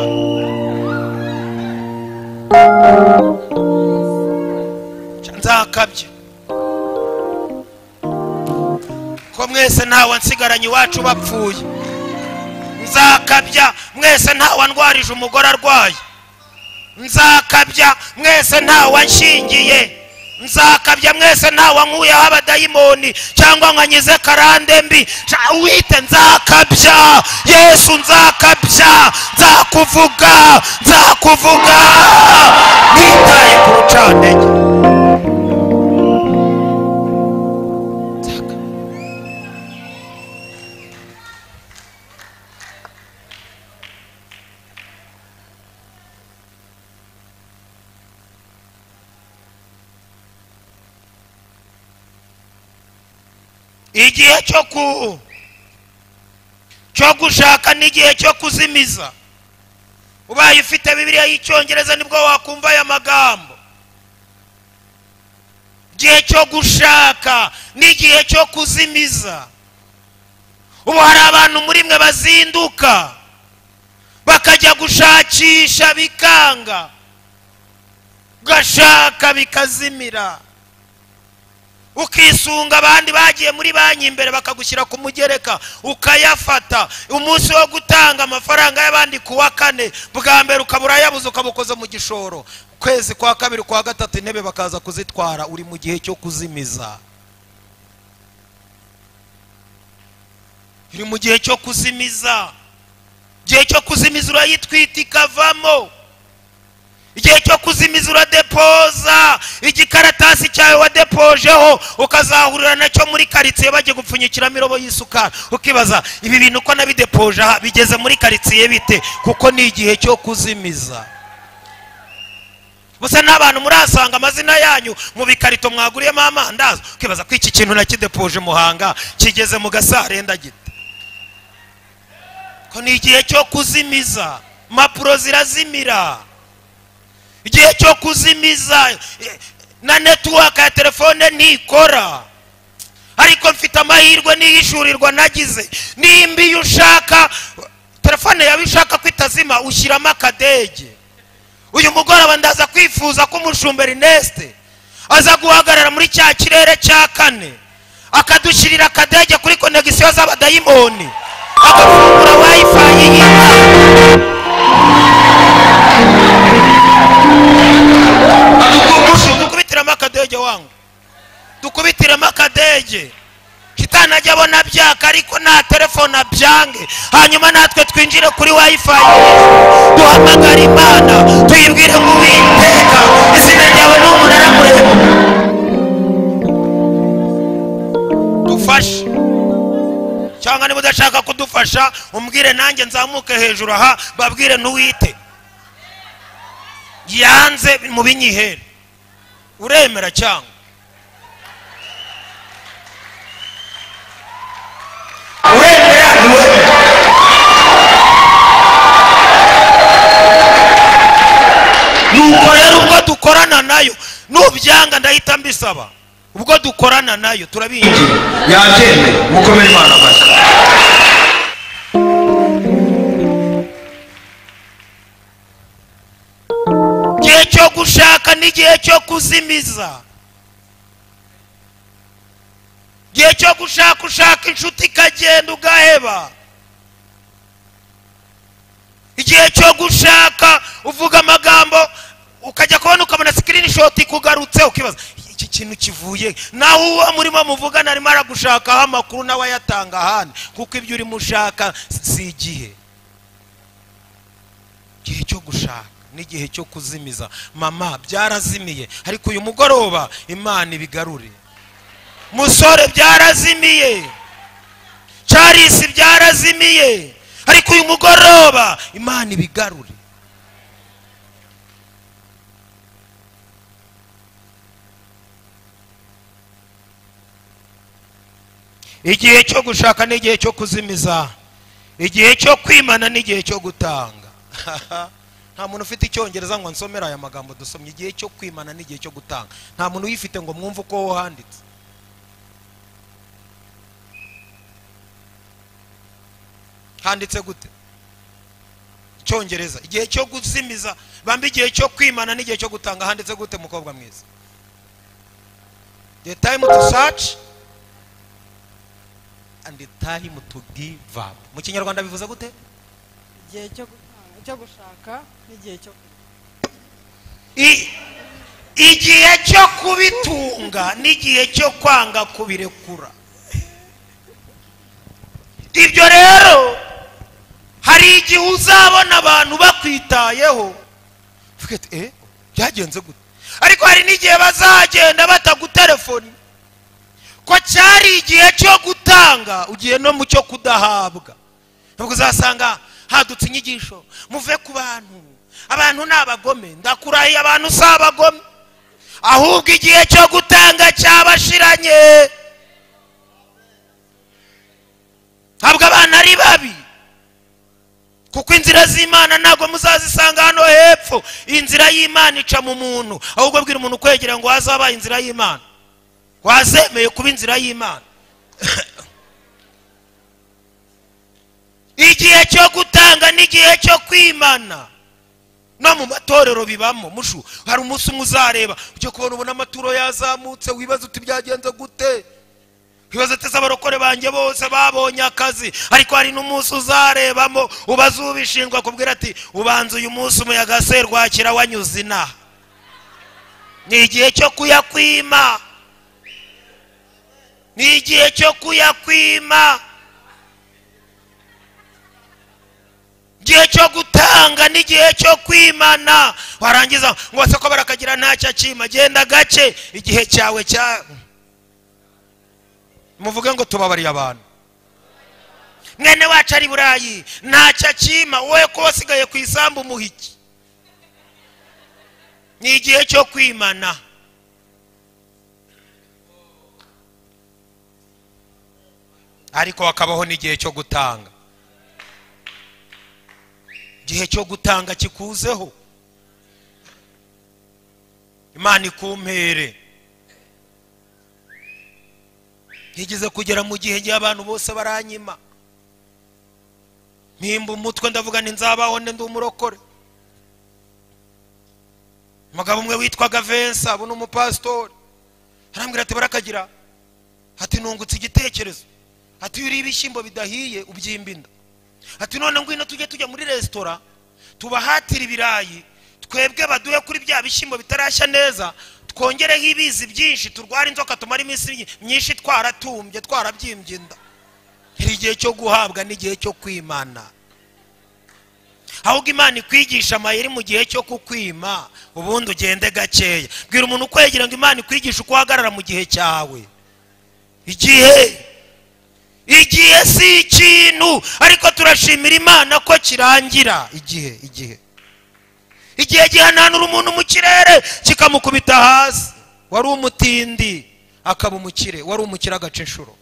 S1: Nzakabye ko mwese ntawe nsigaranye iwacu bapfuye, nzakabya mwese ntawe ndwarije umugore arwaye, nzakabya mwese ntawe nshingiye, nzakabya mwese ntawe nkuyeho abadayimoni cyangwa nkanyize karande mbi. Wite nzakabya Yesu, nzakabya, nzakuvuga nitaye ku rucantege. Igihe cyo gushaka n'igihe cyo kuzimiza. Ubaye ufite Bibiliya y'Icyongereza nibwo wakumva aya magambo. Igihe cyo gushaka n'igihe cyo kuzimiza. Ubu hari abantu muri mwe bazinduka bakajya gushakisha bikanga, gashaka bikazimira. ukisunga abandi bagiye muri banki imbere bakagushyira ku mugereka ukayafata. Umunsi wo gutanga amafaranga y'abandi kuwa kane bwa mbere ukabura yabuze ukabukoza mu gishoro. Kwezi kwa kabiri kwa gatatu intebe bakaza kuzitwara. Uri mu gihe cyo kuzimiza. Uri mu gihe cyo kuzimiza. Igihe cyo kuzimiza urayitwita ikavamo. Igihe cyo kuzimiza uradepoza igikaratasi cyawe wadepojeho ukazahurira nacyo muri karitsiye bagiye gupfunyikira mirobo y'isukari. Ukibaza ibi bintu ko nabidepoje bigeze muri karitsiye bite? Kuko ni igihe cyo kuzimiza. Busa n'abantu murasanga amazina yanyu mu bikarito mwaguriyemo amandazi. Ukibaza ko iki kintu nakidepoje Muhanga kigeze mu Gasarenda gite? Ko ni igihe cyo kuzimiza. Mapuro zirazimira. Igihe cyo kuzimiza na network ya telefone ntikora. Ariko mfite amahirwe n'iyishurirwa nagize. Nimba iyo ushaka telefone yawe ishaka kwitazima ushyiramo akadege. Uyu mugoroba ndaza kwifuza ko umushumba Ernest aza guhagarara muri cya kirere cya kane akadushyirira akadege kuri connection z'abadayimoni agafungura wifi y'Imana. Dukubitiramo akadege wangu. Dukubitiramo akadege. Kitana ajya abona byaka ariko nta telefone abyange. Hanyuma natwe twinjire kuri wifi duhamagara Imana tuyibwire ngo Uwiteka izina ryawe ni umunara muremure. Dufashe. Cyangwa niba udashaka kudufasha umbwire nanjye nzamuke hejuru aha babwire ntuwite. Yanze mu binyihere. Uremera cyangwa? Uremera ntuwemera. Nuko rero ubwo dukorana nayo nubyanga ndahita mbisaba. Ubwo dukorana nayo turabinjira.
S2: Yabyemeye mukomere Imana amashyi.
S1: Igihe cyo gushaka n'igihe cyo kuzimiza. Igihe cyo gushaka ushaka inshuti ikagenda ugaheba. Igihe cyo gushaka uvuga amagambo ukajya kubona ukabona screenshot ikugarutse ukibaza iki kintu kivuye naho uwo murimo muvugana arimo aragushakaho amakuru nawe yatanga ahandi kuko ibyo uri mushaka si igihe. Igihe cyo gushaka n'igihe cyo kuzimiza. Mama byarazimiye ariko uyu mugoroba Imana ibigarure. Musore byarazimiye. Charles byarazimiye ariko uyu mugoroba Imana ibigarure. Igihe cyo gushaka n'igihe cyo kuzimiza. Igihe cyo kwimana n'igihe cyo gutanga. Nta muntu ufite icyongereza ngo nsomera aya magambo dusomye. Igihe cyo kwimana n'igihe cyo gutanga. Nta muntu uyifite ngo mwumve uko handitse. Handitse gute? Icyongereza. Igihe cyo kuzimiza bambi igihe cyo kwimana n'igihe cyo gutanga handitse gute mukobwa mwiza? The time to search and the time to give up. Mu Kinyarwanda bivuze gute?
S3: Igihe cyo gushaka n'igihe cyo
S1: igihe cyo kubitunga n'igihe cyo kwanga kubirekura. Ibyo rero hari igihe uzabona abantu bakwitayeho ufite byagenze gute, ariko hari n'igihe bazagenda batagutelefoni ko cyari igihe cyo gutanga ugiye no mu cyo kudahabwa. Nubwo uzasanga hadutse inyigisho muve ku bantu, abantu n'abagome. Ndakurahiye abantu si abagome, ahubwo igihe cyo gutanga cyabashiranye. Ntabwo abana ari babi, kuko inzira z'Imana ntabwo muzazisanga hano hepfo. Inzira y'Imana ica mu muntu, ahubwo bwira umuntu kwegera ngo hazabaye inzira y'Imana, wazemeye kuba inzira y'Imana. Igihe cyo gutanga n'igihe cyo kwimana. no mu matorero bibamo. Mushu hari umunsi umwe uzareba ujye kubona ubona amaturo yazamutse, wibaza uti byagenze gute, wibaza ati abarokore banjye bose babonye akazi. Ariko hari n'umunsi uzarebamo ubaza ubishinzwe kubwira ati ubanza uyu munsi umuyaga serwakira wanyuze inaha, ni igihe cyo kuyakwima, ni igihe cyo kuyakwima, igihe cyo gutanga n'igihe cyo kwimana. Warangiza ngo wase ko barakagira ntacyo akima, genda gace, igihe cyawe cya muvuge ngo tubabariye abantu. Mwene wacu ari Burayi ntacyo akima, wowe ko wasigaye ku isambu muhiki, ni igihe cyo kwimana. Ariko hakabaho n'igihe cyo gutanga. Igihe cyo gutanga kikuzeho, Imana ikumpere. Higeze kugera mu gihe ngiye abantu bose baranyima, mpimba umutwe ndavuga ni nzabaho ndi umurokore. Umugabo umwe witwaga Vensa, abo n'umupastori, arambwira ati barakagira, ati nungutse igitekerezo, ati uri ibishyimbo bidahiye ubyimba inda, ati none ngwino tujya muri resitora tubahatira ibirayi, twebwe baduhe kuri bya bishyimbo bitarashya neza, twongereho ibizi byinshi, turwara inzoka tumara iminsi myinshi twaratumbye twarabyimbye inda. Iri igihe cyo guhabwa n'igihe cyo kwimana. Ahubwo Imana ikwigisha amayeri mu gihe cyo kukwima, ubundi ugende gakeya. Bwira umuntu ukwegera ngo Imana ikwigisha uko uhagarara mu gihe cyawe. Igihe si ikintu, ariko turashimira Imana ko kirangira. Igihe gihananura umuntu mu kirere kikamukubita hasi. Wari umutindi akaba umukire, wari umukire agaca inshuro.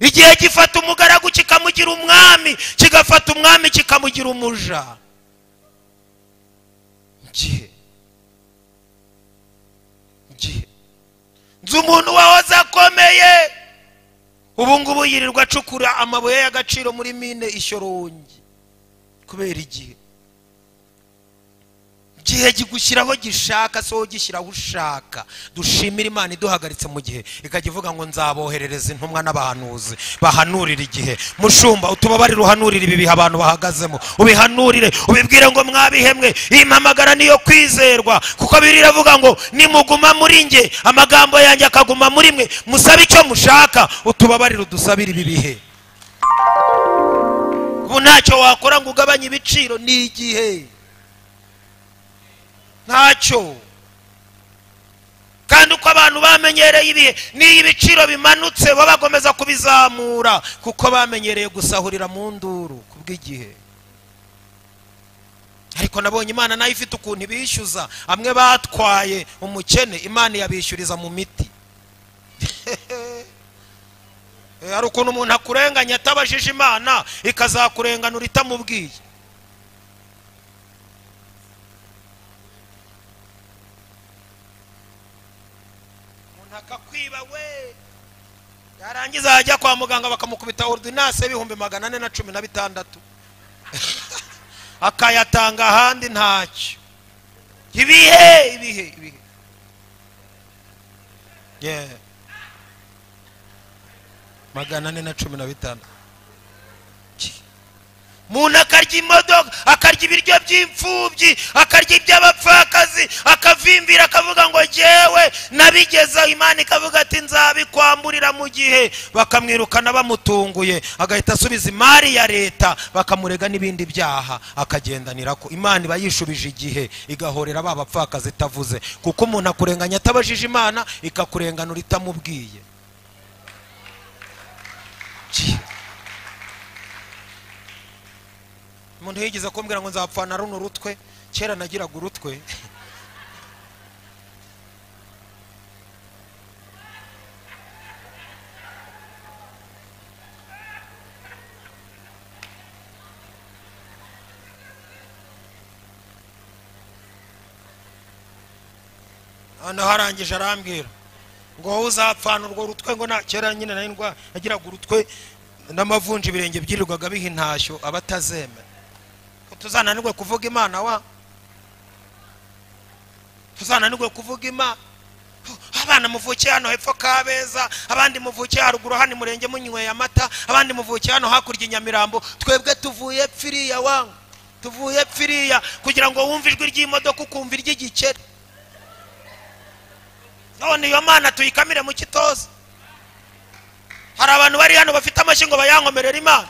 S1: Igihe gifata umugaragu kikamugira umwami, kigafata umwami kikamugira umuja. Nzi umuntu wahoze akomeye, ubu ngubu yirirwa acukura amabuye y'agaciro muri mine Ishyorongi kubera igihe gigushyiraho gishaka, so gishyiraho ushaka. Dushimira Imana iduhagaritse mu gihe, ikajya ivuga ngo nzaboherereza intumwa n'abahanuzi bahanurira igihe. Mushumba utubabarire uhanurire ibi bihe abantu bahagazemo, ubihanurire, ubibwire ngo mwabihemwe, iyi mpamagara niyo kwizerwa, kuko Bibiliya iravuga ngo nimuguma muri nge amagambo yanjye akaguma muri mwe, musabe icyo mushaka. Utubabarire udusabire ibi bihe. Ubu ntacyo wakora ngo ugabanye ibiciro, ni igihe ntacyo. Kandi uko abantu bamenyereye ibihe, n'iyo ibiciro bimanutse bo bagomeza kubizamura, kuko bamenyereye gusahurira mu nduru kubw'igihe. Ariko nabonye Imana nayo ifite ukuntu ibishyuza. Amwe batwaye umukene, Imana yabishyuriza mu miti. Hari ukuntu umuntu akurenganya atabajije Imana, ikazakurenganura itamubwiye. Akakwiba we, yarangiza ajya kwa muganga bakamukubita ordinance y'ibihumbi 416 akayatanga ahandi ntacyo. Ibihe yeah, 416. Umuntu akarya imodoka, akarya ibiryo by'imfubyi, akarya iby'abapfakazi, akavimbira akavuga ngo jewe nabigezeho. Imana ikavuga ati nzabikwamburira mu gihe. Bakamwirukana bamutunguye, agahita asubiza imari ya leta, bakamurega n'ibindi byaha, akagendanira ko. Imana iba yishubije igihe, igahorera ba bapfakazi itavuze, kuko umuntu akurenganya atabajije Imana, ikakurenganura itamubwiye. Umuntu yigeze kumbwira ngo nzapfana runo rutwe, kera nagiraga urutwe. Hano harangije arambwira ngo wowe uzapfana urwo rutwe, ngo nta kera nyine nari ndwa nagiraga urutwe n'amavunja ibirenge byirirwaga biha intashyo abatazemera. tuzananirwe kuvuga Imana wa tuzananirwe kuvuga Imana. Abana muvukiye hano hepfo Kabeza, abandi muvukiye haruguru hano Murenge munyweye amata, abandi muvukiye hano hakurya Nyamirambo, twebwe tuvuye pfiriya wangu, tuvuye pfiriya kugira ngo wumve ijwi ry'imodoka ukumva iry'igikere. None iyo Mana tuyikamire mu kitoza. Hari abantu bari hano bafite amashingo bayankomerera Imana.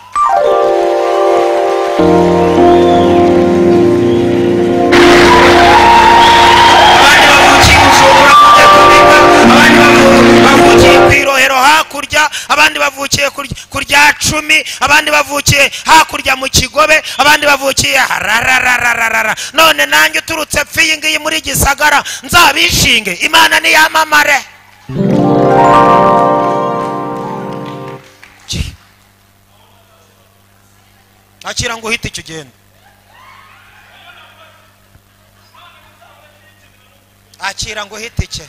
S1: Abandi bavukiye kurya 10, abandi bavukiye hakurya mu Kigobe, abandi bavukiye hararararara. None nanjye uturutse pfi ngiyi muri Gisagara nzabishinge Imana ni yamamare. Akira ngo uhite icyo genda, akira ngo uhite icyo.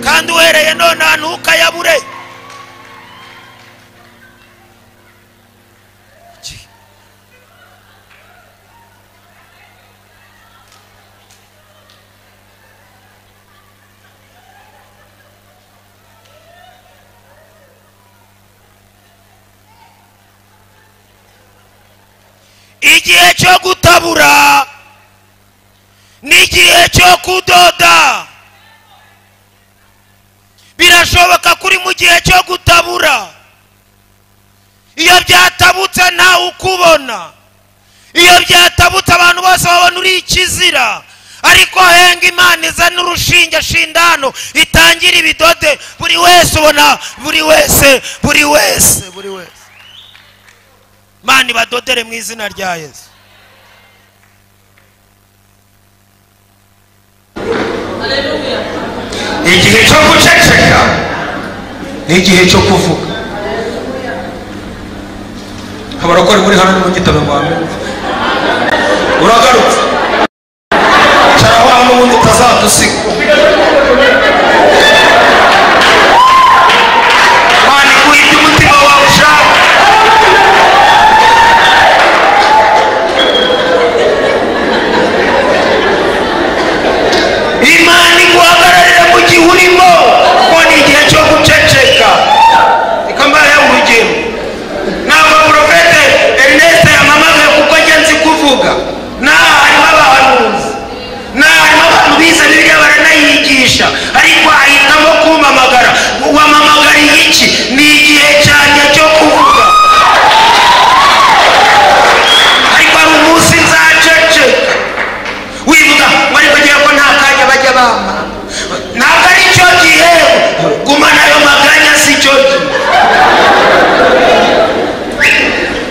S1: Kandi uhereye none ahantu ukayabure. Igihe cyo gutabura n'igihe cyo kudoda. Birashoboka kuri mu gihe cyo gutabura, iyo byatabutse nta ukubona, iyo byatabutse abantu bose babona uri ikizira, ariko henga Imana izana urushinge shindano itangira ibidode, buri wese ubona, buri wese Mani badodere mu izina rya Yesu.
S4: Haleluya.
S2: Igihe cyo guceceka n'igihe cyo kuvuga. Abarokore muri hano mu gitabo ngwame uragarutse cyaraho hano ubundi utazadusiga. Mani kuhita umutima wawe ushaka. Imana iguhagararira mu gihe urimo, kuko ni igihe cyo guceceka. Ikambaye urugero ntabwo Profete Ernest yamamagaye kuko njye nzi kuvuga. Harimo abahanuzi, harimo abantu bize Bibiliya baranayigisha, ariko ahitamo kumpamagara. Wamamagariye iki? Ni igihe cyanjye cyo kuvuga. Ariko hari umunsi nzaceceka. Wivuga ngo ariko ngiye ko nta kanya bajya bama. Ntabwo ari cyo gihe, gumana ayo maganya si cyo gihe.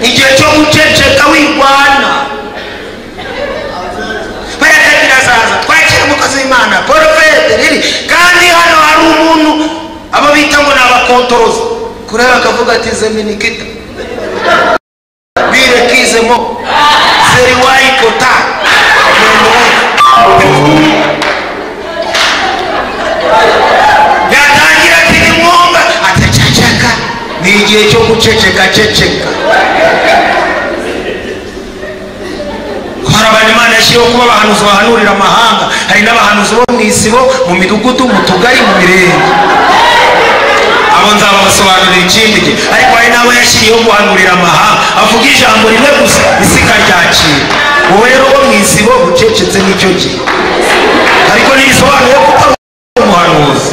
S2: Igihe cyo guceceka wigwana. Barakagira zaza twakira umukozi w'Imana Profete riri, kandi hano hari umuntu abo bita ngo n'abakontoroza kureba akavuga ati Zeminikita bire kizemo seri wayikota yatangira ati nimwumva ataceceka. Ni igihe cyo guceceka. Hari abantu Imana yashyiriweho kuba abahanuzi bahanurira amahanga. Hari n'abahanuzi bo mu isibo, mu midugudu, mu tugari, mu mirenge. Abo nzababasobanurira ikindi gihe. Ariko hari n'abo yashyiriyeho guhanurira amahanga, avuga ijambo rimwe gusa isi ikaryakira. Wowe rero wo mu isibo ucecetse n'icyo gihe, ariko ntibisobanuye ko utari umuhanuzi.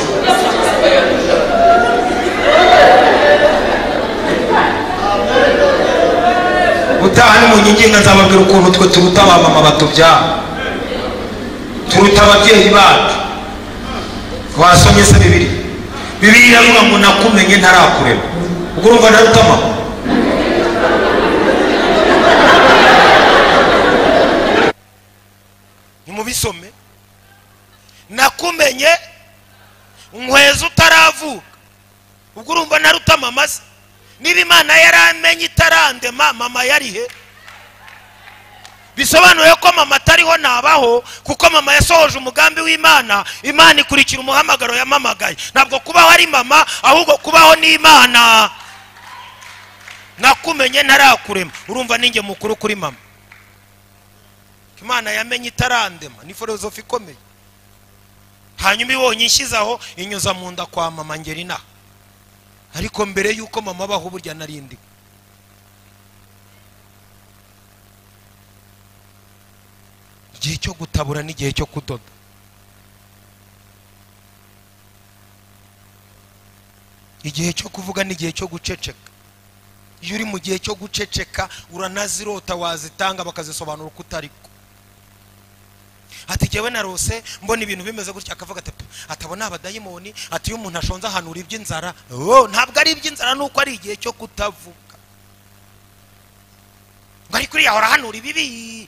S2: Utaha ni mu nkinginga nzababwira ukuntu twe turuta abamama batubyara, turuta ababyeyi bacu. Wasomye se Bibiliya iravuga ngo nakumenye ntarakureba. Ubwo urumva naruta mama?
S1: Nimubisome. Nakumenye nkweza utaravuka. Ubwo urumva naruta mama se? Niba Imana yaramenye itarandema, mama yari he? bisobanuye ko mama atariho nabaho, kuko mama yasohoje umugambi w'Imana. Imana ikurikira umuhamagaro yamamagaye. Ntabwo kubaho ari mama, ahubwo kubaho ni Imana. Nakumenye ntarakurema, urumva ninjye mukuru kuri mama. Imana yamenye itarandema, ni filozofi ikomeye. Hanyuma ibonye ishyizaho inyuza mu nda kwa mama Ngerina. Ariko mbere yuko mama abaho burya narindi. Igihe cyo gutabura n'igihe cyo kudoda. Igihe cyo kuvuga n'igihe cyo guceceka. Iyo uri mu gihe cyo guceceka uranazirota wazitanga bakazisobanura uko utariko. Ati jewe narose mbona ibintu bimeze gutya, akavuga ati atabona abadayimoni, ati iyo umuntu ashonza ahanura iby'inzara. Ntabwo ari iby'inzara, nuko ari igihe cyo kutavuga. Ngari kuri yahora hanura ibibi.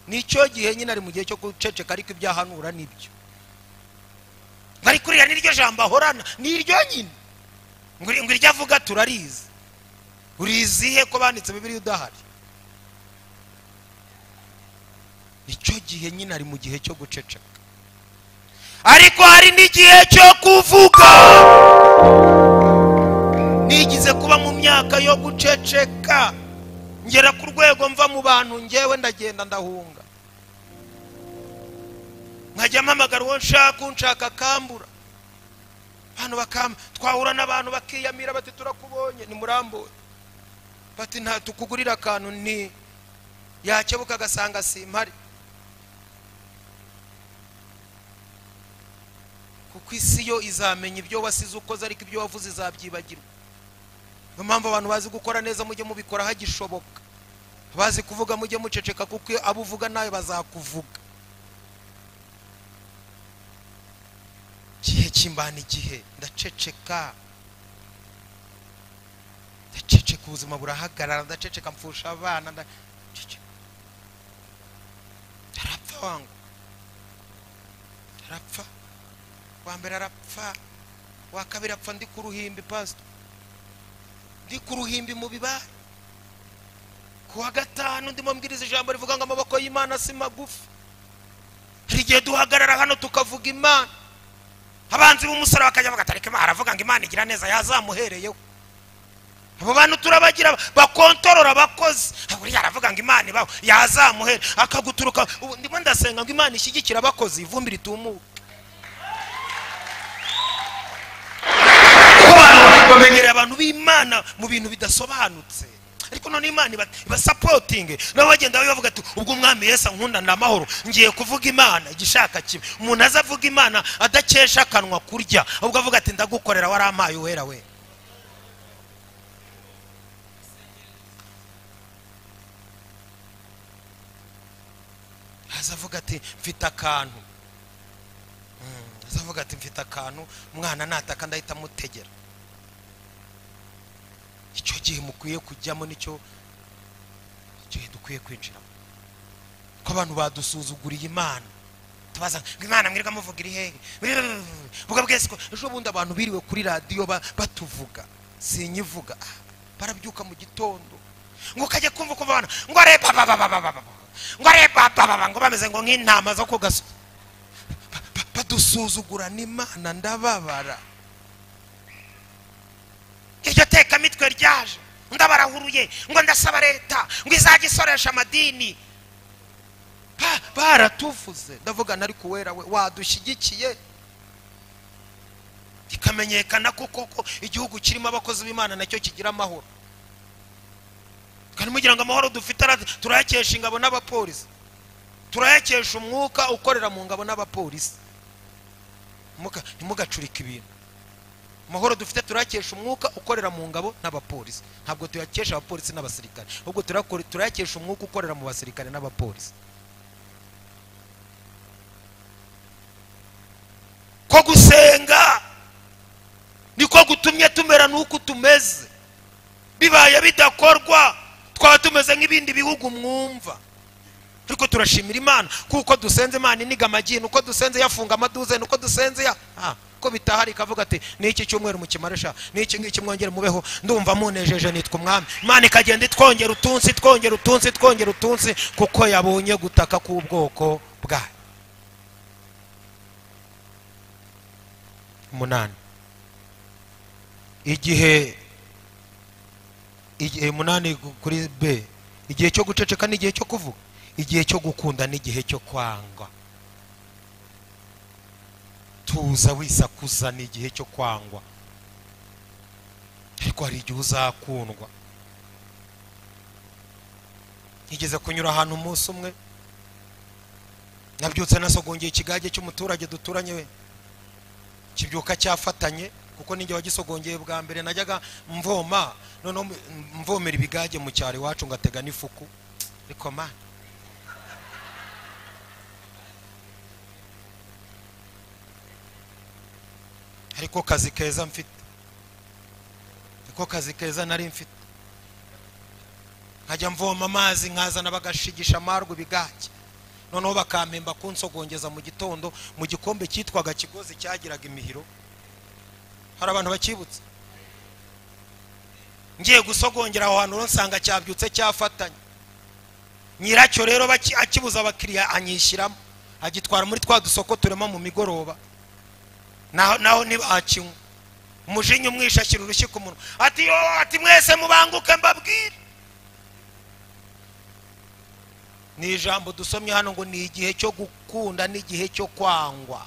S1: Nicyo gihe nyine ari mu gihe cyo guceceka, ariko ibyahanura nibyo. Ngari kuri ya niryo jambo ahorana, niryo nyine. Ngo iryo avuga turarizi. Urizihe ko banditse Bibiliya udahari? Icyo gihe nyine ari mu gihe cyo guceceka. Ariko hari n'igihe cyo kuvuga. Nigize kuba mu myaka yo guceceka, ngera ku rwego mva mu bantu, ngewe ndagenda ndahunga. Nkajya mpamagara uwo nshaka kambura. Hano bakama twahura n'abantu bakiyamira bati turakubonye ni Murambo. Bati nta tukugurira akantu, ni yakebuka agasanga simpari. Kuko isi yo izamenya ibyo wasize ukoze, ariko ibyo wavuze izabyibagirwa. Niyo mpamvu abantu bazi gukora neza mujye mubikora hagishoboka. Bazi kuvuga mujye muceceka, kuko abo uvuga nawe bazakuvuga. Gihe kimbana igihe ndaceceka. Ndaceceka ubuzima burahagarara, ndaceceka mfusha abana, ndaceceka. Tarapfa wangu. Tarapfa. Wa mbere arapfa, wa kabiri apfa ndi ku ruhimbi pastor. Ndi ku ruhimbi mu bibare. Ku wa gatanu ndimo mbwiriza ijambo rivuga ngo amaboko y'Imana si magufi. Hari igihe duhagarara hano tukavuga Imana. Abanzi b'umusara bakajya bagatarika Imana, aravuga ngo Imana igira neza yazamuhereyeho. Abo bantu turabagira bakontorora abakozi. Buriya aravuga ngo Imana ibaho yazamuhere, akaguturuka. Ndimo ndasenga ngo Imana ishyigikira abakozi, ivumbi ritumuka. Bamenyereye abantu b'Imana mu bintu bidasobanutse, ariko none Imana iba supporting. Nawe bagenda bavuga ati ubwo umwami Yesu ankunda ndamahoro, ngiye kuvuga Imana igishaka kibe. Umuntu azavuga Imana adakesha akanwa kurya, ubwo avuga ati ndagukorera warampaye uwera we. Azavuga ati mfite akantu. Azavuga ati mfite akantu, umwana nataka ndahita mutegera. Icyo gihe mukwiye kujyamo, nicyo gihe dukwiye kwinjiramo. Ko abantu badusuzuguriye Imana, tubaza ngo Imana mwirwa muvuga iri hehe. Vuga bwese ko ejo bundi abantu biriwe kuri radio batuvuga, sinyivuga. Barabyuka mu gitondo ngo kajye kumva abana ngo areba ngo areba ngo bameze ngo nk'intama zo kugaso. Badusuzugura n'Imana, ndababara. Iryo teka mitwe ryaje ndabarahuruye ngo ndasaba leta ngo izajya isoresha amadini. Baratuvuze, ndavuga nari kuwera we wadushyigikiye ikamenyekana kuko igihugu kirimo abakozi b'Imana nacyo kigira amahoro. Kandi mugira ngo amahoro dufite turayakesha ingabo n'abapolisi, turayakesha umwuka ukorera mu ngabo n'abapolisi. Ntimugacurika ibintu. Amahoro dufite turakesha umwuka ukorera mu ngabo n'abapolisi, ntabwo tuyakesha abapolisi n'abasirikare, ahubwo turakesha umwuka ukorera mu basirikare n'abapolisi. Ko gusenga niko gutumye tumera nuko tumeze. Bibaye bidakorwa twaba tumeze nk'ibindi bihugu mwumva. Ariko turashimira Imana kuko dusenze Imana iniga amagi, nuko dusenze yafunga amaduze, nuko dusenze ko bitahari ikavuga ati niki cyumweru mukimarisha niki ngiki mwongere mubeho ndumva munejeje nitwa umwami. Imana ikagenda itwongera utunsi kuko yabonye gutaka k'ubwoko bwayo. 8 igihe 8 kuri B, igihe cyo guceceka n'igihe cyo kuvuga, igihe cyo gukunda n'igihe cyo kwanga. Tuza wisakuza n'igihe cyo kwangwa, ariko hari igihe uzakundwa. Nigeze kunyura ahantu umunsi umwe, nabyutse nasogongeye ikigage cy'umuturage duturanye we, kibyuka cyafatanye kuko ninjye wagisogongeye bwa mbere. Najyaga mvoma, none mvomera ibigage mu cyari wacu ngatega n'ifuku, ariko man ariko kazi keza mfite, ariko kazi keza nari mfite. Nkajya mvoma amazi nkazana bagashigisha amarwa ibigage, noneho bakampemba kunsogongeza mu gitondo mu gikombe cyitwaga Kigozi cyagiraga imihiro. Hari abantu bakibutse? Ngiye gusogongera aho hantu nsanga cyabyutse cyafatanye. Nyiracyo rero akibuza abakiriya anyishyiramo, agitwara muri twa dusoko turema mu migoroba. Naho nibakinywa umujinya umwishakira urushyi ku munwa, ati mwese mubanguke mbabwire. Ni ijambo dusomye hano ngo ni igihe cyo gukunda n'igihe cyo kwangwa.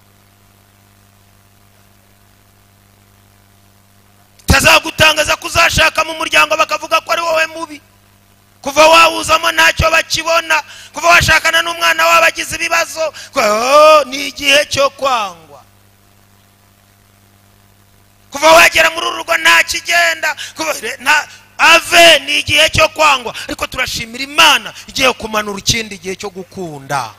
S1: Tazagutangaza kuzashaka mu muryango bakavuga ko ari wowe mubi, kuva wawuzamo ntacyo bakibona, kuva washakana n'umwana wabagize ibibazo. Ni igihe cyo kwangwa, kuva wagera muri urugo nta kigenda, ave ni igihe cyo kwangwa. Ariko turashimira Imana igiye kumanura ikindi gihe cyo gukunda.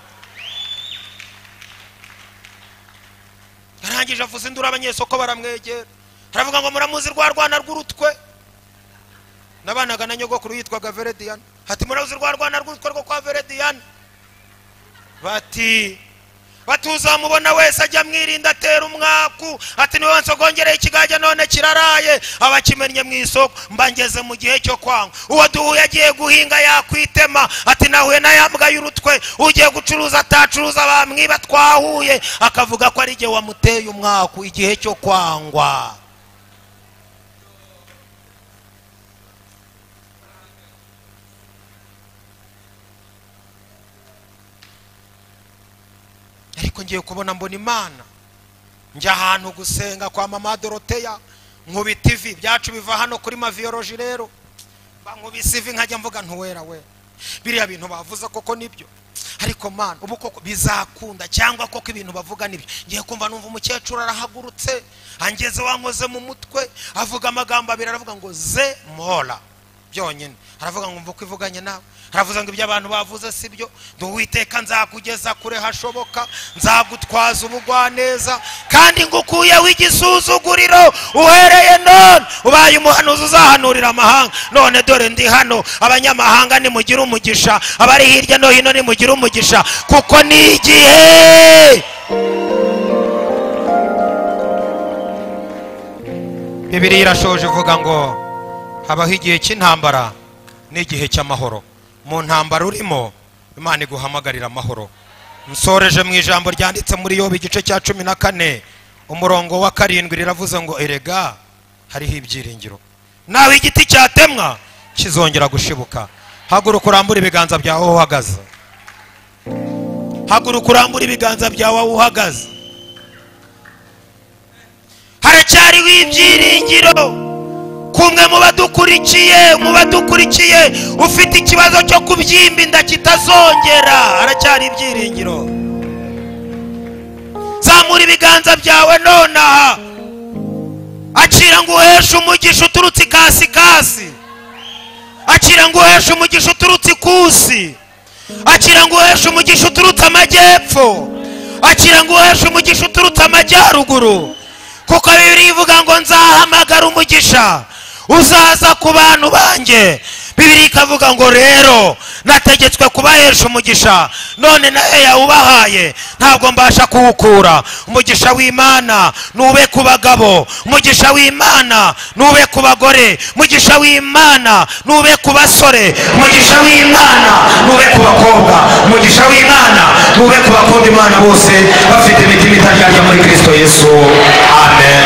S1: Yarangije avuza induru, abanyesoko baramwegera, aravuga ngo muramuzi rwa rwana rw'urutwe. Nabanaga na nyogokuru yitwaga Verediana. Ati muramuzi rwa rwana rw'urutwe rwo kwa Verediana? Batuzamubona wese ajya mwirinda atera umwaku. Ati niwe nsogongere ikigage none kiraraye, abakimennye mu isoko. Mbangeze mu gihe cyo kwanga. Uwo duhuye agiye guhinga yakwitema, ati nahuye na yambwa y'urutwe. Ugiye gucuruza atacuruza, bamwiba twahuye, akavuga ko ari igihe wamuteye umwaku. Igihe cyo kwangwa. Ariko ngiye kubona mbona Imana, njya ahantu gusenga kwa mama Doroteya, nkubita ivi byacu biva hano kuri Maviology. Rero bankubise ivi nkajya mvuga ntuwera we, biriya bintu bavuze koko nibyo, ariko man ubu koko bizakunda cyangwa koko ibintu bavuga nibyo? Ngiye kumva numva umukecuru arahagurutse, angeze wankoze mu mutwe, avuga amagambo abiri, aravuga ngo ze mola byonyine. Aravuga ngo mvuko ivuganye nawe, aravuze ngo ibyo abantu bavuze sibyo, nduwiteka nzakugeza kure hashoboka, nzagutwaza ubugwaneza kandi ngukuye w'igisuzuguriro. Uhereye none ubaye umuhanuzi uzahanurira amahanga. None dore ndi hano, abanyamahanga nimugire umugisha, abari hirya no hino nimugire umugisha, kuko ni igihe. Bibiliya irashoje ivuga ngo habaho igihe cy'intambara n'igihe cy'amahoro. Mu ntambara urimo Imana iguhamagarira amahoro. Nsoreje mu ijambo ryanditse muri Yobu igice cya 14 umurongo wa 7, riravuze ngo erega hariho ibyiringiro, nawe igiti cyatemwa kizongera gushibuka. Haguruka urambura ibiganza byawe uhagaze, haguruka urambura ibiganza byawe uhagaze. Haracyariho ibyiringiro. Kumwe mu badukurikiye ufite ikibazo cyo kubyimba inda kitazongera, haracyari ibyiringiro. Zamura ibiganza byawe nonaha, akira ngo uheshe umugisha uturutse ikasi, akira ngo uheshe umugisha uturutse ikusi, akira ngo uheshe umugisha uturutse amajyepfo, akira ngo uheshe umugisha uturutse amajyaruguru. Kuko Bibiliya ivuga ngo nzahamagara umugisha uzaza ku bantu banjye, Bibiri ikavuga ngo rero nategetswe kubahesha umugisha, none nawe yawubahaye ntabwo mbasha kuwukura. Umugisha w'Imana nube ku bagabo, umugisha w'Imana nube ku bagore, umugisha w'Imana nube ku basore, umugisha w'Imana nube ku bakobwa, umugisha w'Imana nube ku bakunda Imana bose bafite imitima itaryarya muri Kristo Yesu. Amen.